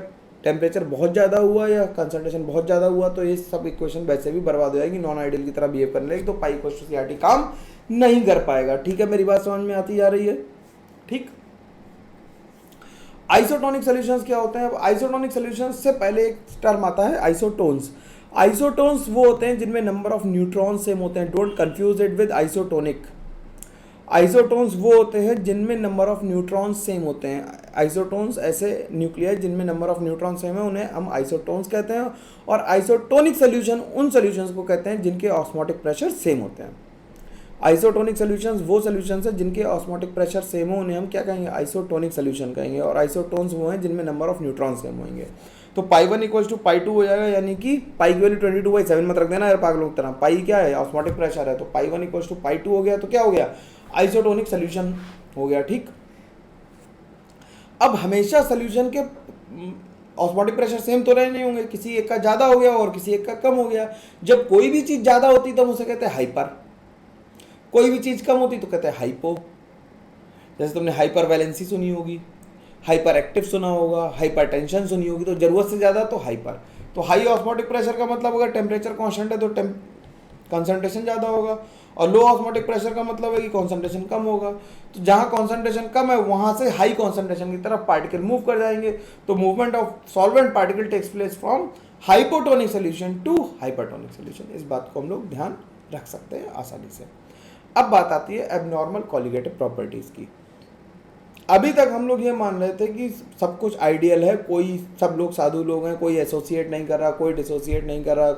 टेम्परेचर बहुत ज़्यादा हुआ या कंसंट्रेशन बहुत ज़्यादा हुआ तो ये सब इक्वेशन वैसे भी बर्बाद हो जाएगी, नॉन आइडियल की तरह बिहेव करने लगेगी, तो pi equals to C R T काम नहीं कर पाएगा। ठीक है, मेरी बात समझ में आती जा रही है? ठीक, आइसोटोनिक सॉल्यूशंस क्या होते हैं? अब आइसोटोनिक सॉल्यूशंस से पहले एक टर्म आता है आइसोटोन्स। आइसोटोन्स वो होते हैं जिनमें नंबर ऑफ न्यूट्रॉन सेम होते हैं। Don't confuse it with isotonic. Isotones वो होते हैं जिनमें नंबर ऑफ न्यूट्रॉन्स सेम होते हैं। आइसोटोन्स ऐसे न्यूक्लियाई जिनमें नंबर ऑफ न्यूट्रॉन सेम है, उन्हें हम आइसोटोन्स कहते हैं। और आइसोटोनिक सॉल्यूशन उन सॉल्यूशंस को कहते हैं जिनके ऑस्मोटिक प्रेशर सेम होते हैं। आइसोटोनिक सॉल्यूशंस वो सॉल्यूशंस हैं जिनके ऑस्मोटिक प्रेशर सेम हो, उन्हें हम क्या कहेंगे? आइसोटोनिक सॉल्यूशन कहेंगे। और आइसोटोन्स वो हैं जिनमें नंबर ऑफ न्यूट्रॉन सेम होंगे। तो पाई 1 इक्वल्स टू पाई 2 हो जाएगा, यानी कि पाई की वैल्यू 22/7 मत रख देना यार पागलों की तरह। पाई क्या है? ऑस्मोटिक प्रेशर है, तो पाई 1 इक्वल्स टू पाई 2 हो गया, तो क्या हो गया? आइसोटोनिक सॉल्यूशन हो गया। ठीक, अब हमेशा सॉल्यूशन के ऑस्मोटिक प्रेशर सेम तो रहे नहीं होंगे, किसी एक का ज़्यादा हो गया और किसी एक का कम हो गया। जब कोई भी चीज़ ज़्यादा होती है तो हम उसे कहते हैं हाइपर, कोई भी चीज़ कम होती तो कहते हैं हाइपो। जैसे तुमने हाइपर वैलेंसी सुनी होगी, हाइपर एक्टिव सुना होगा, हाइपर टेंशन सुनी होगी, तो ज़रूरत से ज़्यादा तो हाइपर। तो हाई ऑस्मोटिक प्रेशर का मतलब अगर टेम्परेचर कांस्टेंट है तो कंसंट्रेशन ज़्यादा होगा, और लो ऑस्मोटिक प्रेशर का मतलब है कि कंसंट्रेशन कम होगा। तो जहाँ कंसंट्रेशन कम है वहाँ से हाई कंसंट्रेशन की तरफ पार्टिकल मूव कर जाएंगे। तो movement of solvent particle takes place from hypotonic solution to hypertonic solution. इस बात को हम लोग ध्यान रख सकते हैं आसानी से। अब बात आती है एबनॉर्मल कॉलिगेटिव प्रॉपर्टीज़ की। अभी तक हम लोग ये मान रहे थे कि सब कुछ आइडियल है, सब लोग साधु लोग हैं, कोई एसोसिएट नहीं कर रहा, कोई डिसोसिएट नहीं कर रहा।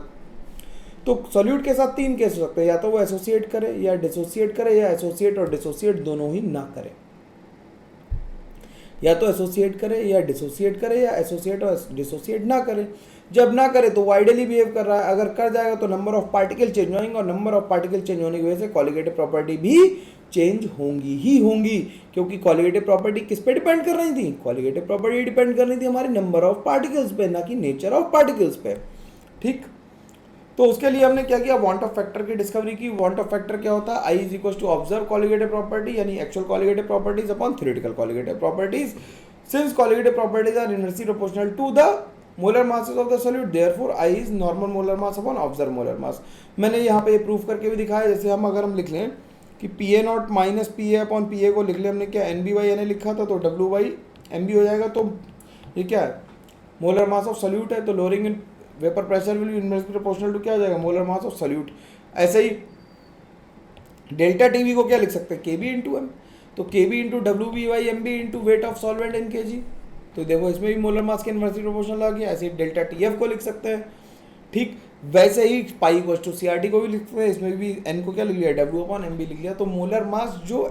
तो सॉल्यूट के साथ 3 केस हो सकते हैं, या तो वो एसोसिएट करे या डिसोसिएट करे, या एसोसिएट और डिसोसिएट दोनों ही ना करे। या तो एसोसिएट करे या डिसोसिएट करे, या एसोसिएट और डिसोसिएट ना करे। जब ना करे तो वो आइडियली बिहेव कर रहा है, अगर कर जाएगा तो नंबर ऑफ पार्टिकल चेंज होंगे, और नंबर ऑफ पार्टिकल चेंज होने की वजह से कॉलिगेटिव प्रॉपर्टी भी चेंज होंगी ही होंगी, क्योंकि कॉलिगेटिव प्रॉपर्टी किस पे डिपेंड कर रही थी? कॉलिगेटिव प्रॉपर्टी डिपेंड कर रही थी हमारी नंबर ऑफ पार्टिकल्स पे, ना कि नेचर ऑफ पार्टिकल्स पे। ठीक, तो उसके लिए हमने क्या किया? वांट ऑफ फैक्टर की डिस्कवरी की। वांट ऑफ फैक्टर क्या होता है? I is equal to observe colligative property, यानी actual colligative properties upon theoretical colligative properties. Since colligative properties are inversely proportional to the molar masses of the solute, therefore I is normal molar mass upon observe molar mass. मैंने यहाँ पे ये proof करके भी दिखाया, जैसे हम लिख लें कि P A not minus P A upon P A को लिख लें हमने क्या? N B by N A लिखा था, तो डब्ल्यू बाई एम बी हो जाएगा। तो ये क्या है? मोलर मास ऑफ सॉल्यूट है, तो lowering in vapour pressure will be inversely proportional to क्या हो जाएगा? Molar mass of solute. ऐसे ही डेल्टा टी बी को क्या लिख सकते हैं? के बी इंटू एम, तो K B into W B by M B into weight of solvent in K G. तो देखो इसमें भी मोलर मास के इनवर्सली प्रोपोर्शनल आ गया। ऐसे ही डेल्टा टी एफ को लिख सकते हैं। ठीक, वैसे ही pi equal to C R T को भी लिखते हैं, इसमें भी एन को क्या लिख लिया? डब्ल्यू अपॉन एम बी लिख लिया। तो मोलर मास जो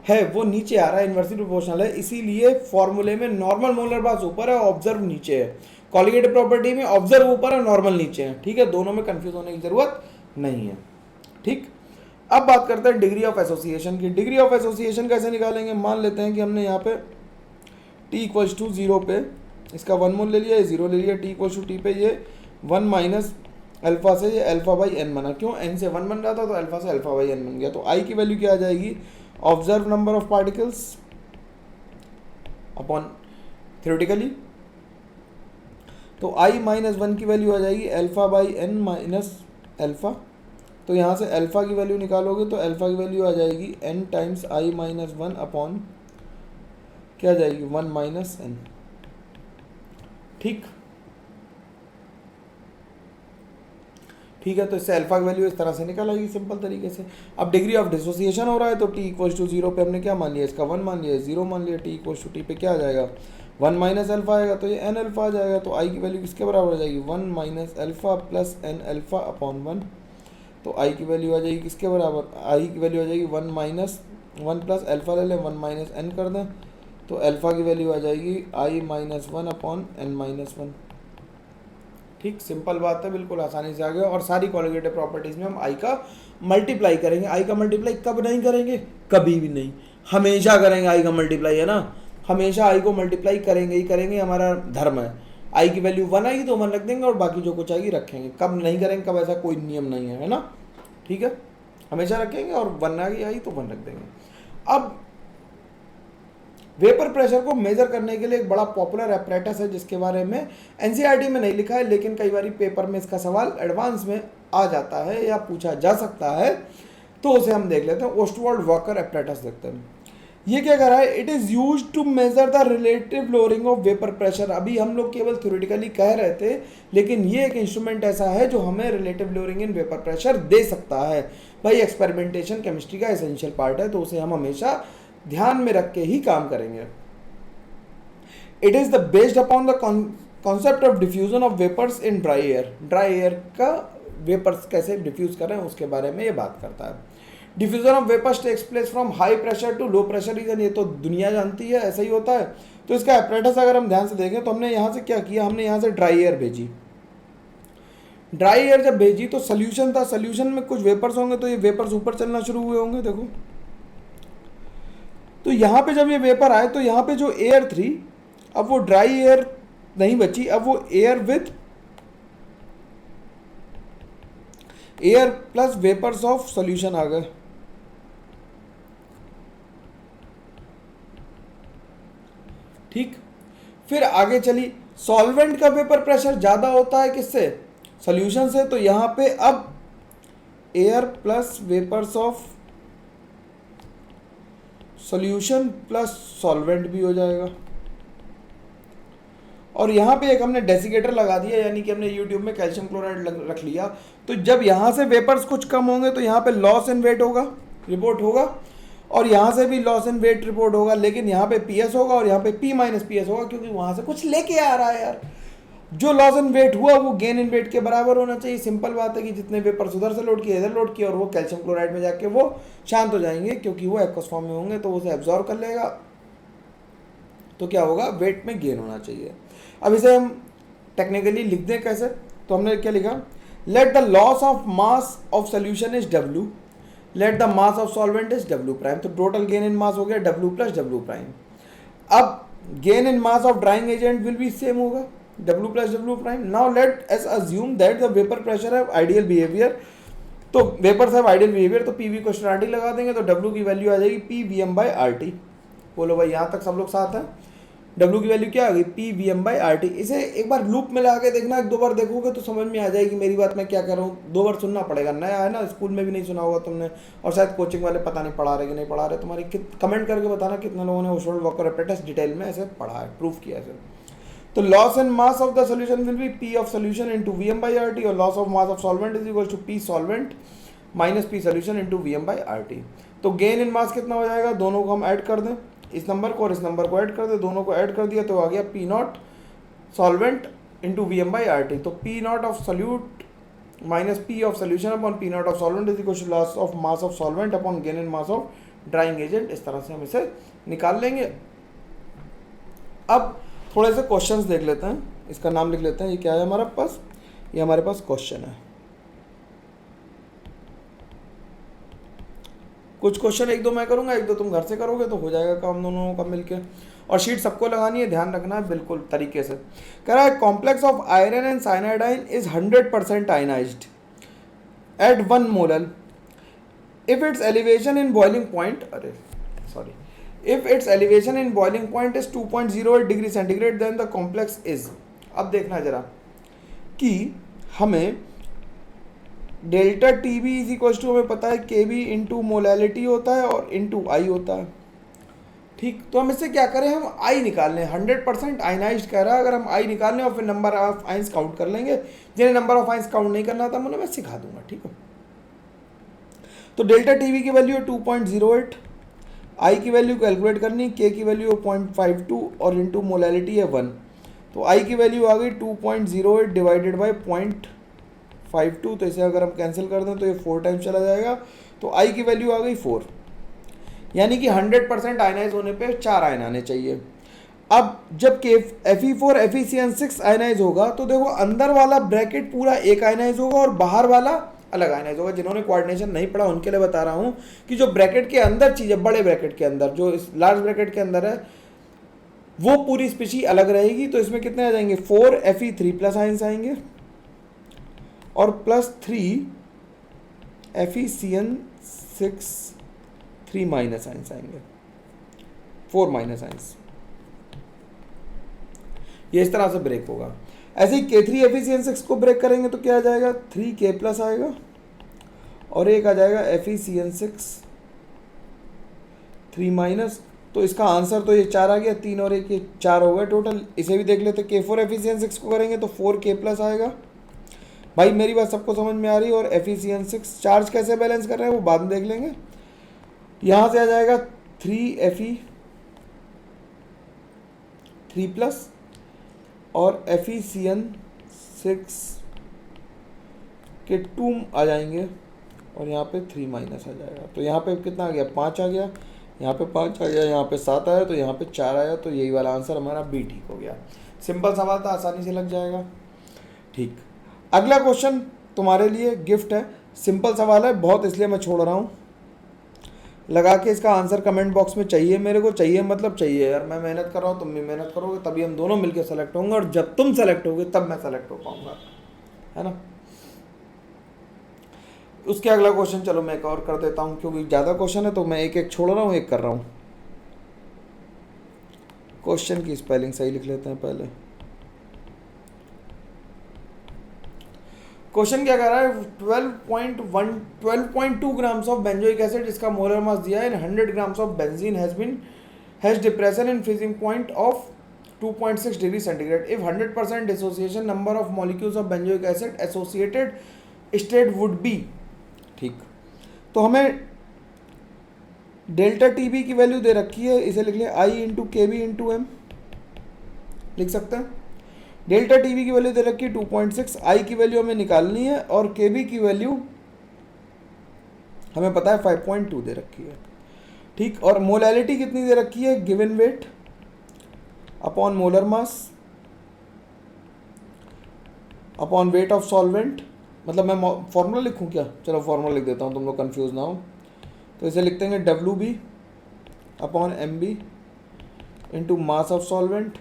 है वो नीचे आ रहा है, इनवर्सली प्रोपोर्शनल है, इसीलिए फॉर्मूले में नॉर्मल मोलर मास ऊपर है, ऑब्जर्व नीचे है। कॉलिगेटिव प्रॉपर्टी में ऑब्जर्व ऊपर है, नॉर्मल नीचे है। ठीक है, दोनों में कंफ्यूज होने की जरूरत नहीं है। ठीक, अब बात करते हैं डिग्री ऑफ एसोसिएशन की। डिग्री ऑफ एसोसिएशन कैसे निकालेंगे? मान लेते हैं कि हमने यहाँ पे t इक्वल्स टू 0 पे इसका 1 मोल ले लिया, ये 0 ले लिया। t इक्वल्स टू टी पे ये 1 माइनस अल्फा से ये अल्फा बाई एन बना। क्यों? n से 1 बन रहा था तो अल्फा से अल्फा बाई एन बन गया। तो i की वैल्यू क्या आ जाएगी? Observe number of particles upon theoretically. तो i माइनस 1 की वैल्यू आ जाएगी alpha by N minus alpha. तो यहाँ से अल्फा की वैल्यू निकालोगे तो अल्फा की वैल्यू आ जाएगी n times i minus 1 upon क्या आ जाएगी? 1 माइनस n। ठीक ठीक है, तो इससे अल्फा की वैल्यू इस तरह से निकल आएगी सिंपल तरीके से। अब डिग्री ऑफ डिसोसिएशन हो रहा है तो t इक्वल्स टू 0 पे हमने क्या मान लिया? इसका 1 मान लिया, 0 मान लिया। t इक्वल्स टू टी पे क्या आ जाएगा? 1 माइनस अल्फा आएगा, तो ये n अल्फा आ जाएगा। तो i की वैल्यू किसके बराबर आ जाएगी? 1 minus alpha plus n alpha upon 1। तो i की वैल्यू आ जाएगी किसके बराबर? i की वैल्यू आ जाएगी 1 माइनस 1 प्लस अल्फा ले लें, 1 माइनस n कर दें, तो अल्फा की वैल्यू आ जाएगी i minus 1 upon n minus 1। ठीक, सिंपल बात है, बिल्कुल आसानी से आ गया। और सारी कॉलिगेटिव प्रॉपर्टीज़ में हम i का मल्टीप्लाई करेंगे। i का मल्टीप्लाई कब नहीं करेंगे? कभी भी नहीं, हमेशा करेंगे i का मल्टीप्लाई, है ना। हमेशा i को मल्टीप्लाई करेंगे ही करेंगे, हमारा धर्म है। i की वैल्यू 1 आई तो 1 रख देंगे और बाकी जो कुछ आएगी रखेंगे। कब नहीं करेंगे, कब ऐसा कोई नियम नहीं है ना। ठीक है, हमेशा रखेंगे और 1 आई तो 1 रख देंगे। अब वेपर प्रेशर को मेजर करने के लिए एक बड़ा पॉपुलर एपरेटस है जिसके बारे में एनसीईआरटी में नहीं लिखा है, लेकिन कई बार पेपर में इसका सवाल एडवांस में आ जाता है या पूछा जा सकता है, तो उसे हम देख लेते हैं। ओस्टवाल्ड वॉकर एपरेटस देखते हैं। ये क्या कर रहा है? It is use to measure the relative lowering of vapour pressure. अभी हम लोग केवल थ्योरेटिकली कह रहे थे, लेकिन ये एक इंस्ट्रूमेंट ऐसा है जो हमें relative lowering in vapour pressure दे सकता है। भाई एक्सपेरिमेंटेशन केमिस्ट्री का एसेंशियल पार्ट है, तो उसे हम हमेशा ध्यान में रख के ही काम करेंगे। It is the based upon the concept of diffusion of vapours in dry air. Dry air का वेपर्स कैसे डिफ्यूज करें उसके बारे में ये बात करता है। Diffusion of vapours takes place from high pressure to low pressure region, ये तो दुनिया जानती है, ऐसा ही होता है। तो इसका एपरेटस अगर हम ध्यान से देखें तो हमने यहाँ से क्या किया? हमने यहाँ से ड्राई एयर भेजी। ड्राई एयर जब भेजी तो सोल्यूशन था, सोल्यूशन में कुछ वेपर्स होंगे, तो ये वेपर्स ऊपर चलना शुरू हुए होंगे। देखो, तो यहाँ पे जब ये वेपर आए तो यहाँ पे जो एयर थी, अब वो ड्राई एयर नहीं बची, अब वो air with air plus vapours of solution आ गए। ठीक, फिर आगे चली। सॉल्वेंट का वेपर प्रेशर ज्यादा होता है किससे? सॉल्यूशन से। तो यहाँ पे अब air plus vapours of solution plus solvent भी हो जाएगा। और यहाँ पे एक हमने डेसिकेटर लगा दिया, यानी कि हमने यूट्यूब में कैल्शियम क्लोराइड रख लिया। तो जब यहाँ से वेपर्स कुछ कम होंगे तो यहाँ पे लॉस इन वेट होगा, रिपोर्ट होगा, और यहाँ से भी लॉस इन वेट रिपोर्ट होगा, लेकिन यहाँ पे पीएस होगा और यहाँ पे पी माइनस पीएस होगा, क्योंकि वहाँ से कुछ लेके आ रहा है यार। जो लॉस इन वेट हुआ वो गेन इन वेट के बराबर होना चाहिए। सिंपल बात है कि जितने वेपर्स उधर से लोड किए इधर लोड किए, और वो कैल्शियम क्लोराइड में जाके वो शांत हो जाएंगे, क्योंकि वो एक्वस फॉर्म में होंगे, तो उसे एब्जॉर्ब कर लेगा तो क्या होगा, वेट में गेन होना चाहिए। अब इसे हम टेक्निकली लिख दें कैसे, तो हमने क्या लिखा, let the loss of mass of solution is W, let the mass of solvent is W prime. तो टोटल गेन इन मास हो गया W प्लस W प्राइम। अब gain in mass of drying agent will be same होगा, W plus W prime. Now let S assume that the vapour pressure have ideal behaviour, तो vapours have ideal behaviour, तो P V को RT लगा देंगे, तो W की value आ जाएगी PVm/RT। बोलो भाई यहाँ तक सब लोग साथ हैं। W की वैल्यू क्या आ गई, PVm/RT। इसे एक बार लूप में लगा के देखना, एक दो बार देखोगे तो समझ में आ जाएगी मेरी बात मैं क्या कर रहा हूँ। दो बार सुनना पड़ेगा, नया है ना, स्कूल में भी नहीं सुना होगा तुमने, और शायद कोचिंग वाले पता नहीं पढ़ा रहे कि नहीं पढ़ा रहे। तुम्हारी कमेंट करके बताना कितने लोगों ने ओशवाल्ड वॉकर एपेरेटस डिटेल में ऐसे पढ़ा है, प्रूफ किया है। तो loss and mass of the solution will be P of solution into Vm/RT, और loss of mass of solvent is equal to P solvent minus P solution into Vm/RT। तो gain in मास कितना हो जाएगा, दोनों को हम ऐड कर दें, इस नंबर को और इस नंबर को ऐड कर दें, दोनों को ऐड कर दिया तो आ गया P not solvent into Vm/RT। तो P naught of solute minus P of solution upon P naught of solvent is equal to loss of mass of solvent upon gain in mass of drying agent. इस तरह से हम इसे निकाल लेंगे। अब थोड़े से क्वेश्चंस देख लेते हैं, इसका नाम लिख लेते हैं। ये क्या है हमारे पास, ये हमारे पास क्वेश्चन है। कुछ क्वेश्चन एक दो मैं करूंगा, एक दो तुम घर से करोगे, तो हो जाएगा काम दोनों का मिलके। और शीट सबको लगानी है, ध्यान रखना है बिल्कुल तरीके से। कह रहा है complex of iron and cyanide is 100% ionised at 1 molar if its elevation in boiling point, if its elevation in boiling point is 2.08 degree centigrade then the complex is। अब देखना जरा कि हमें delta T B is equal to, हमें पता है के B into molality होता है और इंटू आई होता है, ठीक। तो हम इससे क्या करें, हम आई निकाल लें। 100% आयनाइज्ड कह रहा है, अगर हम आई निकाल लें और फिर नंबर ऑफ आइंस काउंट कर लेंगे। जिन्हें नंबर ऑफ आइंस काउंट नहीं करना था उन्हें मैं सिखा दूंगा, ठीक है। तो डेल्टा टी बी की वैल्यू है 2.08, आई की वैल्यू कैलकुलेट करनी, के की वैल्यू 0.52 और इंटू मोलैलिटी है 1। तो आई की वैल्यू आ गई 2.08 डिवाइडेड बाई 0.52, तो इसे अगर हम कैंसिल कर दें तो ये 4 टाइम्स चला जाएगा, तो आई की वैल्यू आ गई 4। यानी कि 100% आयनाइज होने पे 4 आयन आने चाहिए। अब जब के Fe4 FeCN6 आयनाइज होगा तो देखो अंदर वाला ब्रैकेट पूरा एक आयनाइज होगा और बाहर वाला अलग आयनाइज होगा। जिन्होंने कोऑर्डिनेशन नहीं पढ़ा उनके लिए बता रहा हूँ कि जो ब्रैकेट के अंदर चीज़ है, बड़े ब्रैकेट के अंदर, जो इस लार्ज ब्रैकेट के अंदर है, वो पूरी स्पीशी अलग रहेगी। तो इसमें कितने आ जाएंगे, 4 Fe3 प्लस आइंस आएंगे और प्लस 3 FeCN6 3 माइनस आइंस आएंगे, 4 माइनस आइंस। ये इस तरह से ब्रेक होगा। ऐसे ही K3 FeCN6 को ब्रेक करेंगे तो क्या आ जाएगा, 3K प्लस आएगा और एक आ जाएगा FeCN6 3 माइनस। तो इसका आंसर तो ये 4 आ गया, 3 और 1 ये 4 हो गए टोटल। इसे भी देख लेते, K4 FeCN6 को करेंगे तो 4K प्लस आएगा। भाई मेरी बात सबको समझ में आ रही है। और FeCN6 चार्ज कैसे बैलेंस कर रहे हैं वो बाद में देख लेंगे। यहाँ से आ जाएगा 3Fe3 प्लस और FeCN6 के 2 आ जाएंगे और यहाँ पे 3 माइनस आ जाएगा। तो यहाँ पे कितना आ गया, 5 आ गया, यहाँ पे 5 आ गया, यहाँ पे 7 आया, तो यहाँ पे 4 आया। तो यही वाला आंसर हमारा बी ठीक हो गया। सिंपल सवाल था, आसानी से लग जाएगा, ठीक। अगला क्वेश्चन तुम्हारे लिए गिफ्ट है, सिंपल सवाल है बहुत, इसलिए मैं छोड़ रहा हूँ। लगा के इसका आंसर कमेंट बॉक्स में चाहिए, मेरे को चाहिए, मतलब चाहिए यार। मैं मेहनत कर रहा हूँ, तुम भी मेहनत करोगे, तभी हम दोनों मिलकर सेलेक्ट होंगे, और जब तुम सेलेक्ट होगे तब मैं सेलेक्ट हो पाऊंगा, है ना। उसके अगला क्वेश्चन चलो मैं एक और कर देता हूँ, क्योंकि ज़्यादा क्वेश्चन है तो मैं एक एक छोड़ रहा हूँ, एक कर रहा हूँ। क्वेश्चन की स्पेलिंग सही लिख लेते हैं पहले। क्वेश्चन क्या कह रहा है, 12.2 ग्राम्स ऑफ बेंजोइक एसिड, इसका मोलर मास दिया है, 100 grams of benzene has depression in freezing point of 2.6 degree centigrade if 100% dissociation number of molecules of benzoic acid associated state would be, ठीक। तो हमें डेल्टा टी बी की value दे रखी है, इसे लिख लें आई इंटू के बी इंटू एम, लिख सकते हैं। डेल्टा टी बी की वैल्यू दे रखी है 2.6, आई की वैल्यू हमें निकालनी है और के बी की वैल्यू हमें पता है 5.2 दे रखी है, ठीक। और मोलैलिटी कितनी दे रखी है, given weight upon molar mass upon weight of solvent. मतलब मैं फॉर्मूला लिखूं क्या? चलो फॉर्मूला लिख देता हूँ, तुम लोग कंफ्यूज ना हो। तो इसे लिखते हैं WB upon MB into mass of solvent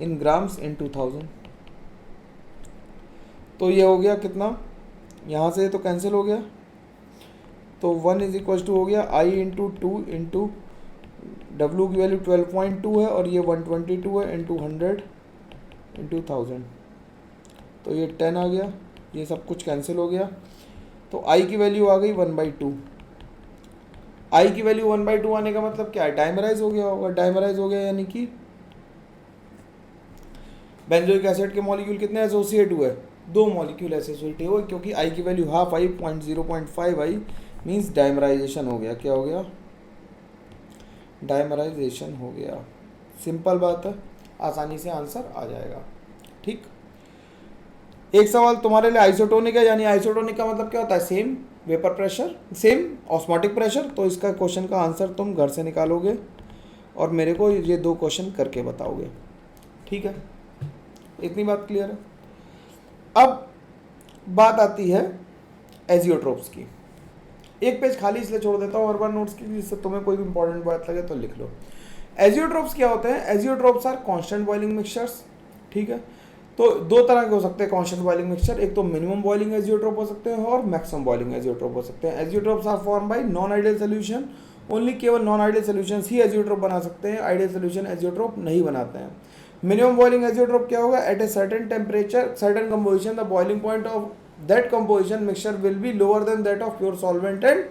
in grams इन 2000। तो ये हो गया कितना, यहाँ से तो कैंसिल हो गया, तो 1 इज इक्वल टू हो गया I इंटू 2 इंटू W की वैल्यू 12.2 है और ये 122 है इंटू 100 इंटू 1000, तो ये 10 आ गया, ये सब कुछ कैंसिल हो गया। तो I की वैल्यू आ गई 1/2। I की वैल्यू 1/2 आने का मतलब क्या है? डाइमराइज हो गया होगा। डाइमराइज हो गया यानी कि बेंजोइक एसिड के मॉलिक्यूल कितने एसोसिएट हुए? 2 मॉलिक्यूल एसोसिएट हुए, क्योंकि I की value half I 0.5 I means dimerisation हो गया। क्या हो गया? डाइमराइजेशन हो गया। सिंपल बात है, आसानी से आंसर आ जाएगा। ठीक, एक सवाल तुम्हारे लिए आइसोटोनिक है, यानी आइसोटोनिक का मतलब क्या होता है? Same vapour pressure, same osmotic pressure. तो इसका क्वेश्चन का आंसर तुम घर से निकालोगे और मेरे को ये 2 क्वेश्चन करके बताओगे। ठीक है, इतनी बात क्लियर है। अब बात आती है एजियोट्रोप्स की। एक पेज खाली इसलिए छोड़ देता हूँ हर बार नोट्स की, जिससे तुम्हें कोई भी इंपॉर्टेंट बात लगे तो लिख लो। एजियोट्रोप्स क्या होते हैं? Azeotropes are constant boiling mixtures. ठीक है, तो 2 तरह के हो सकते हैं कांस्टेंट बॉइलिंग मिक्सचर, एक तो मिनिमम बॉइलिंग एजियोट्रोप हो सकते हैं और मैक्सिमम बॉइलिंग एजियोट्रोप हो सकते हैं। Azeotropes are form by non ideal solution only. केवल नॉन आइडियल सोल्यूशन ही एजियोट्रोप बना सकते हैं, आइडियल सोल्यूशन एजियोट्रोप नहीं बनाते हैं। मिनिमम बॉइलिंग एजियोट्रोप क्या होगा? At a certain temperature, certain composition, the boiling point of that composition mixture will be lower than that of pure solvent and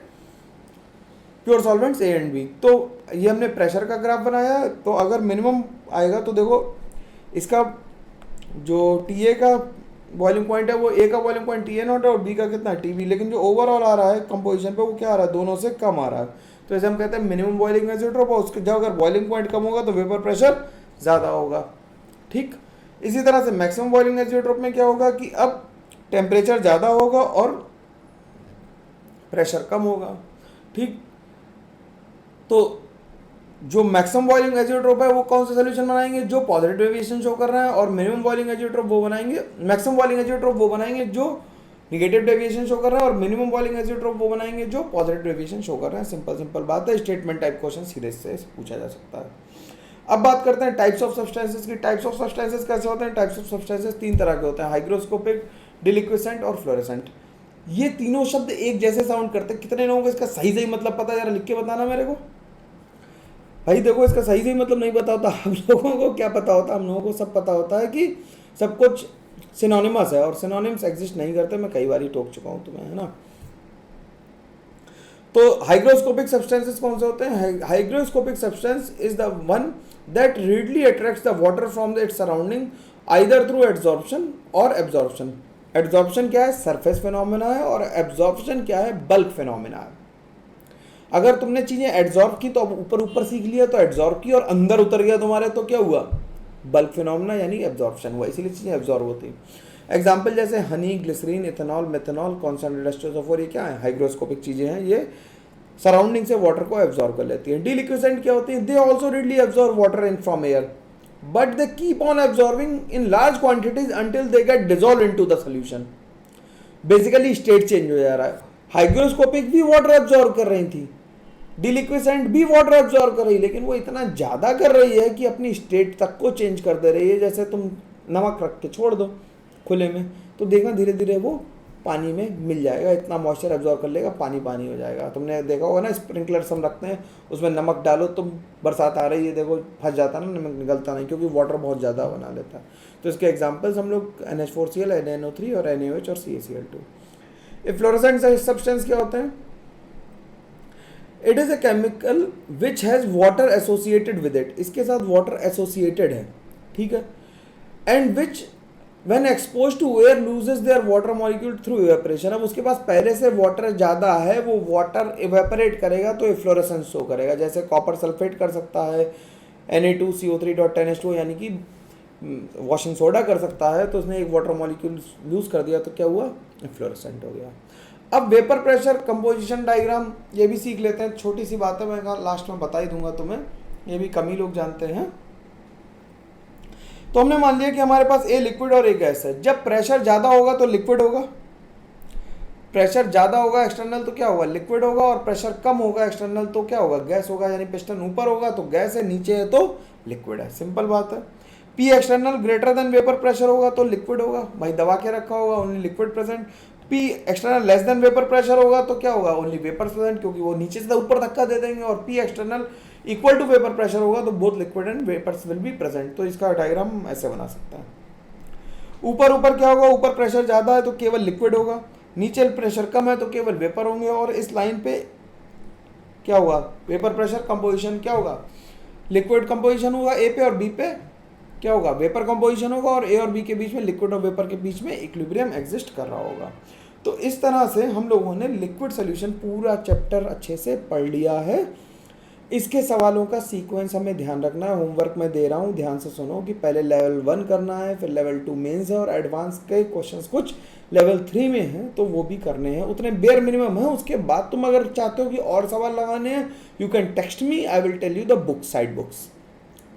pure solvents A and B। तो ये हमने pressure का graph बनाया, तो अगर minimum आएगा तो देखो इसका जो TA का बॉइलिंग पॉइंट है वो A का बॉइलिंग पॉइंट TA0 है और B का कितना TB, लेकिन जो ओवरऑल आ रहा है कंपोजिशन पे वो क्या आ रहा है? दोनों से कम आ रहा है। तो ऐसे हम कहते हैं मिनिमम बॉइलिंग एजियोट्रोप, और उसके जब अगर बॉइलिंग पॉइंट कम होगा तो वेपर प्रेशर ज़्यादा होगा। ठीक, इसी तरह से मैक्सिमम बॉइलिंग एजियोट्रोप में क्या होगा कि अब टेम्परेचर ज़्यादा होगा और प्रेशर कम होगा। ठीक, तो जो मैक्सिमम बॉइलिंग एजियोट्रोप है वो कौन सा सोल्यूशन बनाएंगे? जो पॉजिटिव डेविएशन शो कर रहा है, और मिनिमम बॉइलिंग एजियोट्रोप वो बनाएंगे, मैक्सिमम बॉइलिंग एजियोट्रोप वो बनाएंगे जो निगेटिव डेविएशन शो कर रहा है, और मिनिमम बॉइलिंग एजियोट्रोप वो बनाएंगे जो पॉजिटिव डेविएशन शो कर रहे हैं। सिंपल बात है, स्टेटमेंट टाइप क्वेश्चन सीधे से पूछा जा सकता है। अब बात करते हैं टाइप्स ऑफ सब्सटेंसेस की। टाइप्स ऑफ सब्सटेंसेस कैसे होते हैं? टाइप्स ऑफ सब्सटेंसेस 3 तरह के होते हैं, हाइग्रोस्कोपिक, डिलिक्विसेंट और फ्लोरेसेंट। ये तीनों शब्द एक जैसे साउंड करते हैं। कितने लोगों को इसका सही मतलब पता है? जरा लिख के बताना मेरे को। भाई देखो, इसका सही मतलब नहीं पता होता। हम लोगों को क्या पता होता? हम लोगों को सब पता होता है कि सब कुछ सिनोनिमस है, और सिनोनिम्स एग्जिस्ट नहीं करते। मैं कई बार ही टोक चुका हूँ तुम्हें, है ना। तो हाइग्रोस्कोपिक सब्सटेंसेस कौन से होते हैं? Hygroscopic substance is the one that readily attracts the water from its surrounding either through absorption और एब्जॉर्प्शन। एब्जॉर्प्शन क्या है? सरफेस फिनोमेना है, और एब्जॉर्प्शन क्या है? बल्क फिनोमेना है। अगर तुमने चीजें एब्जॉर्ब की तो ऊपर ऊपर सीख लिया तो एब्जॉर्ब की, और अंदर उतर गया तुम्हारे तो क्या हुआ? बल्क फिनोमेना यानी एब्जॉर्प्शन हुआ। इसीलिए चीजें एब्जॉर्ब होती हैं। एग्जाम्पल जैसे honey, glycerine, ethanol, methanol, concentrated esters of, ये क्या है? हाइग्रोस्कोपिक चीजें हैं। ये सराउंडिंग से वाटर को एब्जॉर्ब कर लेती है। डिलिक्विसेंट क्या होती है? They also readily absorb water in from air, but they keep on absorbing in large quantities until they get dissolve into the solution. Basically state change हो जा रहा है। हाइग्रोस्कोपिक भी वाटर एब्जॉर्ब कर रही थी, डिलिक्विसेंट भी वाटर एब्जॉर्ब कर रही है, लेकिन वो इतना ज़्यादा कर रही है कि अपनी स्टेट तक को चेंज कर दे रही है। जैसे तुम नमक रख के छोड़ दो खुले में, तो देखना धीरे धीरे वो पानी में मिल जाएगा, इतना मॉइस्चर एब्जॉर्ब कर लेगा, पानी पानी हो जाएगा। तुमने देखा होगा ना, स्प्रिंकलर्स हम रखते हैं, उसमें नमक डालो तो बरसात आ रही है, देखो फंस जाता ना, नमक निकलता नहीं, क्योंकि वाटर बहुत ज़्यादा बना लेता है। तो इसके एग्जाम्पल्स हम लोग NH4Cl, NaNO3 और NaOH और CaCl2। फ्लोरोसेंट सब्सटेंस क्या होते हैं? It is a chemical which has water associated with it, इसके साथ वाटर एसोसिएटेड है, ठीक है। And which when expose to air loses their water molecule through evaporation. अब उसके पास पहले से वाटर ज़्यादा है, वो वाटर इवेपोरेट करेगा तो फ्लोरेसेंस शो करेगा। जैसे कॉपर सल्फेट कर सकता है, Na2CO3.10H2 यानी कि वॉशिंग सोडा कर सकता है, तो उसने एक वाटर मॉलिक्यूल लूज कर दिया तो क्या हुआ? फ्लोरेसेंट हो गया। अब वेपर प्रेशर कंपोजिशन डायग्राम ये भी सीख लेते हैं, छोटी सी बात है, मैं कहा लास्ट में बता ही दूंगा तुम्हें, ये भी कम ही लोग जानते हैं। तो हमने मान लिया कि हमारे पास ए लिक्विड और ए गैस है। जब प्रेशर ज़्यादा होगा तो लिक्विड होगा, प्रेशर ज़्यादा होगा एक्सटर्नल तो क्या होगा, लिक्विड होगा, और प्रेशर कम होगा एक्सटर्नल तो क्या होगा, गैस होगा। यानी पिस्टन ऊपर होगा तो गैस है, नीचे है तो लिक्विड है, सिंपल बात है। P external greater than vapour pressure होगा तो लिक्विड होगा, भाई दबा के रखा होगा, only liquid present. P external less than vapour pressure होगा तो क्या होगा, ओनली वेपर प्रेजेंट, क्योंकि वो नीचे से ऊपर धक्का दे देंगे। और P external equal to vapour pressure होगा तो both liquid and vapours will be present. तो इसका डायग्राम ऐसे बना सकते हैं। ऊपर ऊपर क्या होगा, ऊपर प्रेशर ज़्यादा है तो केवल लिक्विड होगा, नीचे प्रेशर कम है तो केवल वेपर होंगे। और इस लाइन पे क्या होगा, वेपर प्रेशर कंपोजिशन क्या होगा, लिक्विड कंपोजिशन होगा ए पे, और बी पे क्या होगा, वेपर कंपोजिशन होगा। और ए और बी के बीच में, लिक्विड और वेपर के बीच में इक्विलिब्रियम एग्जिस्ट कर रहा होगा। तो इस तरह से हम लोगों ने लिक्विड सोल्यूशन पूरा चैप्टर अच्छे से पढ़ लिया है। इसके सवालों का सीक्वेंस हमें ध्यान रखना है, होमवर्क में दे रहा हूँ, ध्यान से सुनो कि पहले लेवल 1 करना है, फिर लेवल 2 मेंस है, और एडवांस के क्वेश्चंस कुछ लेवल 3 में हैं तो वो भी करने हैं, उतने बेयर मिनिमम है। उसके बाद तुम अगर चाहते हो कि और सवाल लगाने हैं, you can text me, I will tell you the book, side books,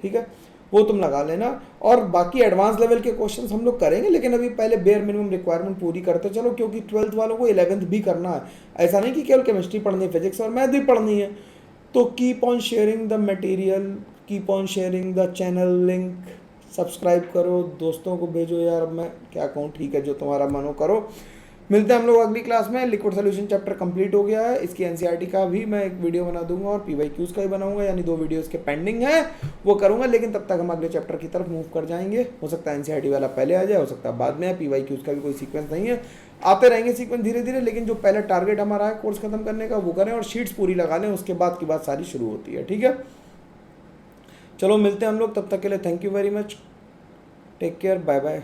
ठीक है, वो तुम लगा लेना। और बाकी एडवांस लेवल के क्वेश्चंस हम लोग करेंगे, लेकिन अभी पहले बेयर मिनिमम रिक्वायरमेंट पूरी करते चलो, क्योंकि 12th वालों को 11th भी करना है। ऐसा नहीं कि केवल केमिस्ट्री पढ़नी है, फिजिक्स और मैथ भी पढ़नी है। तो keep on sharing the material, keep on sharing the channel link, subscribe करो, दोस्तों को भेजो, यार मैं क्या कहूँ, ठीक है, जो तुम्हारा मन हो करो। मिलते हैं हम लोग अगली क्लास में। लिक्विड सोल्यूशन चैप्टर कंप्लीट हो गया है, इसकी एनसीईआरटी का भी मैं एक वीडियो बना दूंगा, और पीवाईक्यूज का भी बनाऊंगा, यानी 2 वीडियोस के पेंडिंग है, वो करूंगा। लेकिन तब तक हम अगले चैप्टर की तरफ मूव कर जाएंगे। हो सकता है एनसीईआरटी वाला पहले आ जाए, हो सकता है बाद में, पीवाईक्यूज का भी कोई सीक्वेंस नहीं है, आते रहेंगे सीक्वेंस धीरे धीरे। लेकिन जो पहला टारगेट हमारा है कोर्स खत्म करने का, वो करें और शीट्स पूरी लगा लें, उसके बाद की बात सारी शुरू होती है, ठीक है। चलो मिलते हैं हम लोग, तब तक के लिए thank you very much, take care, bye bye.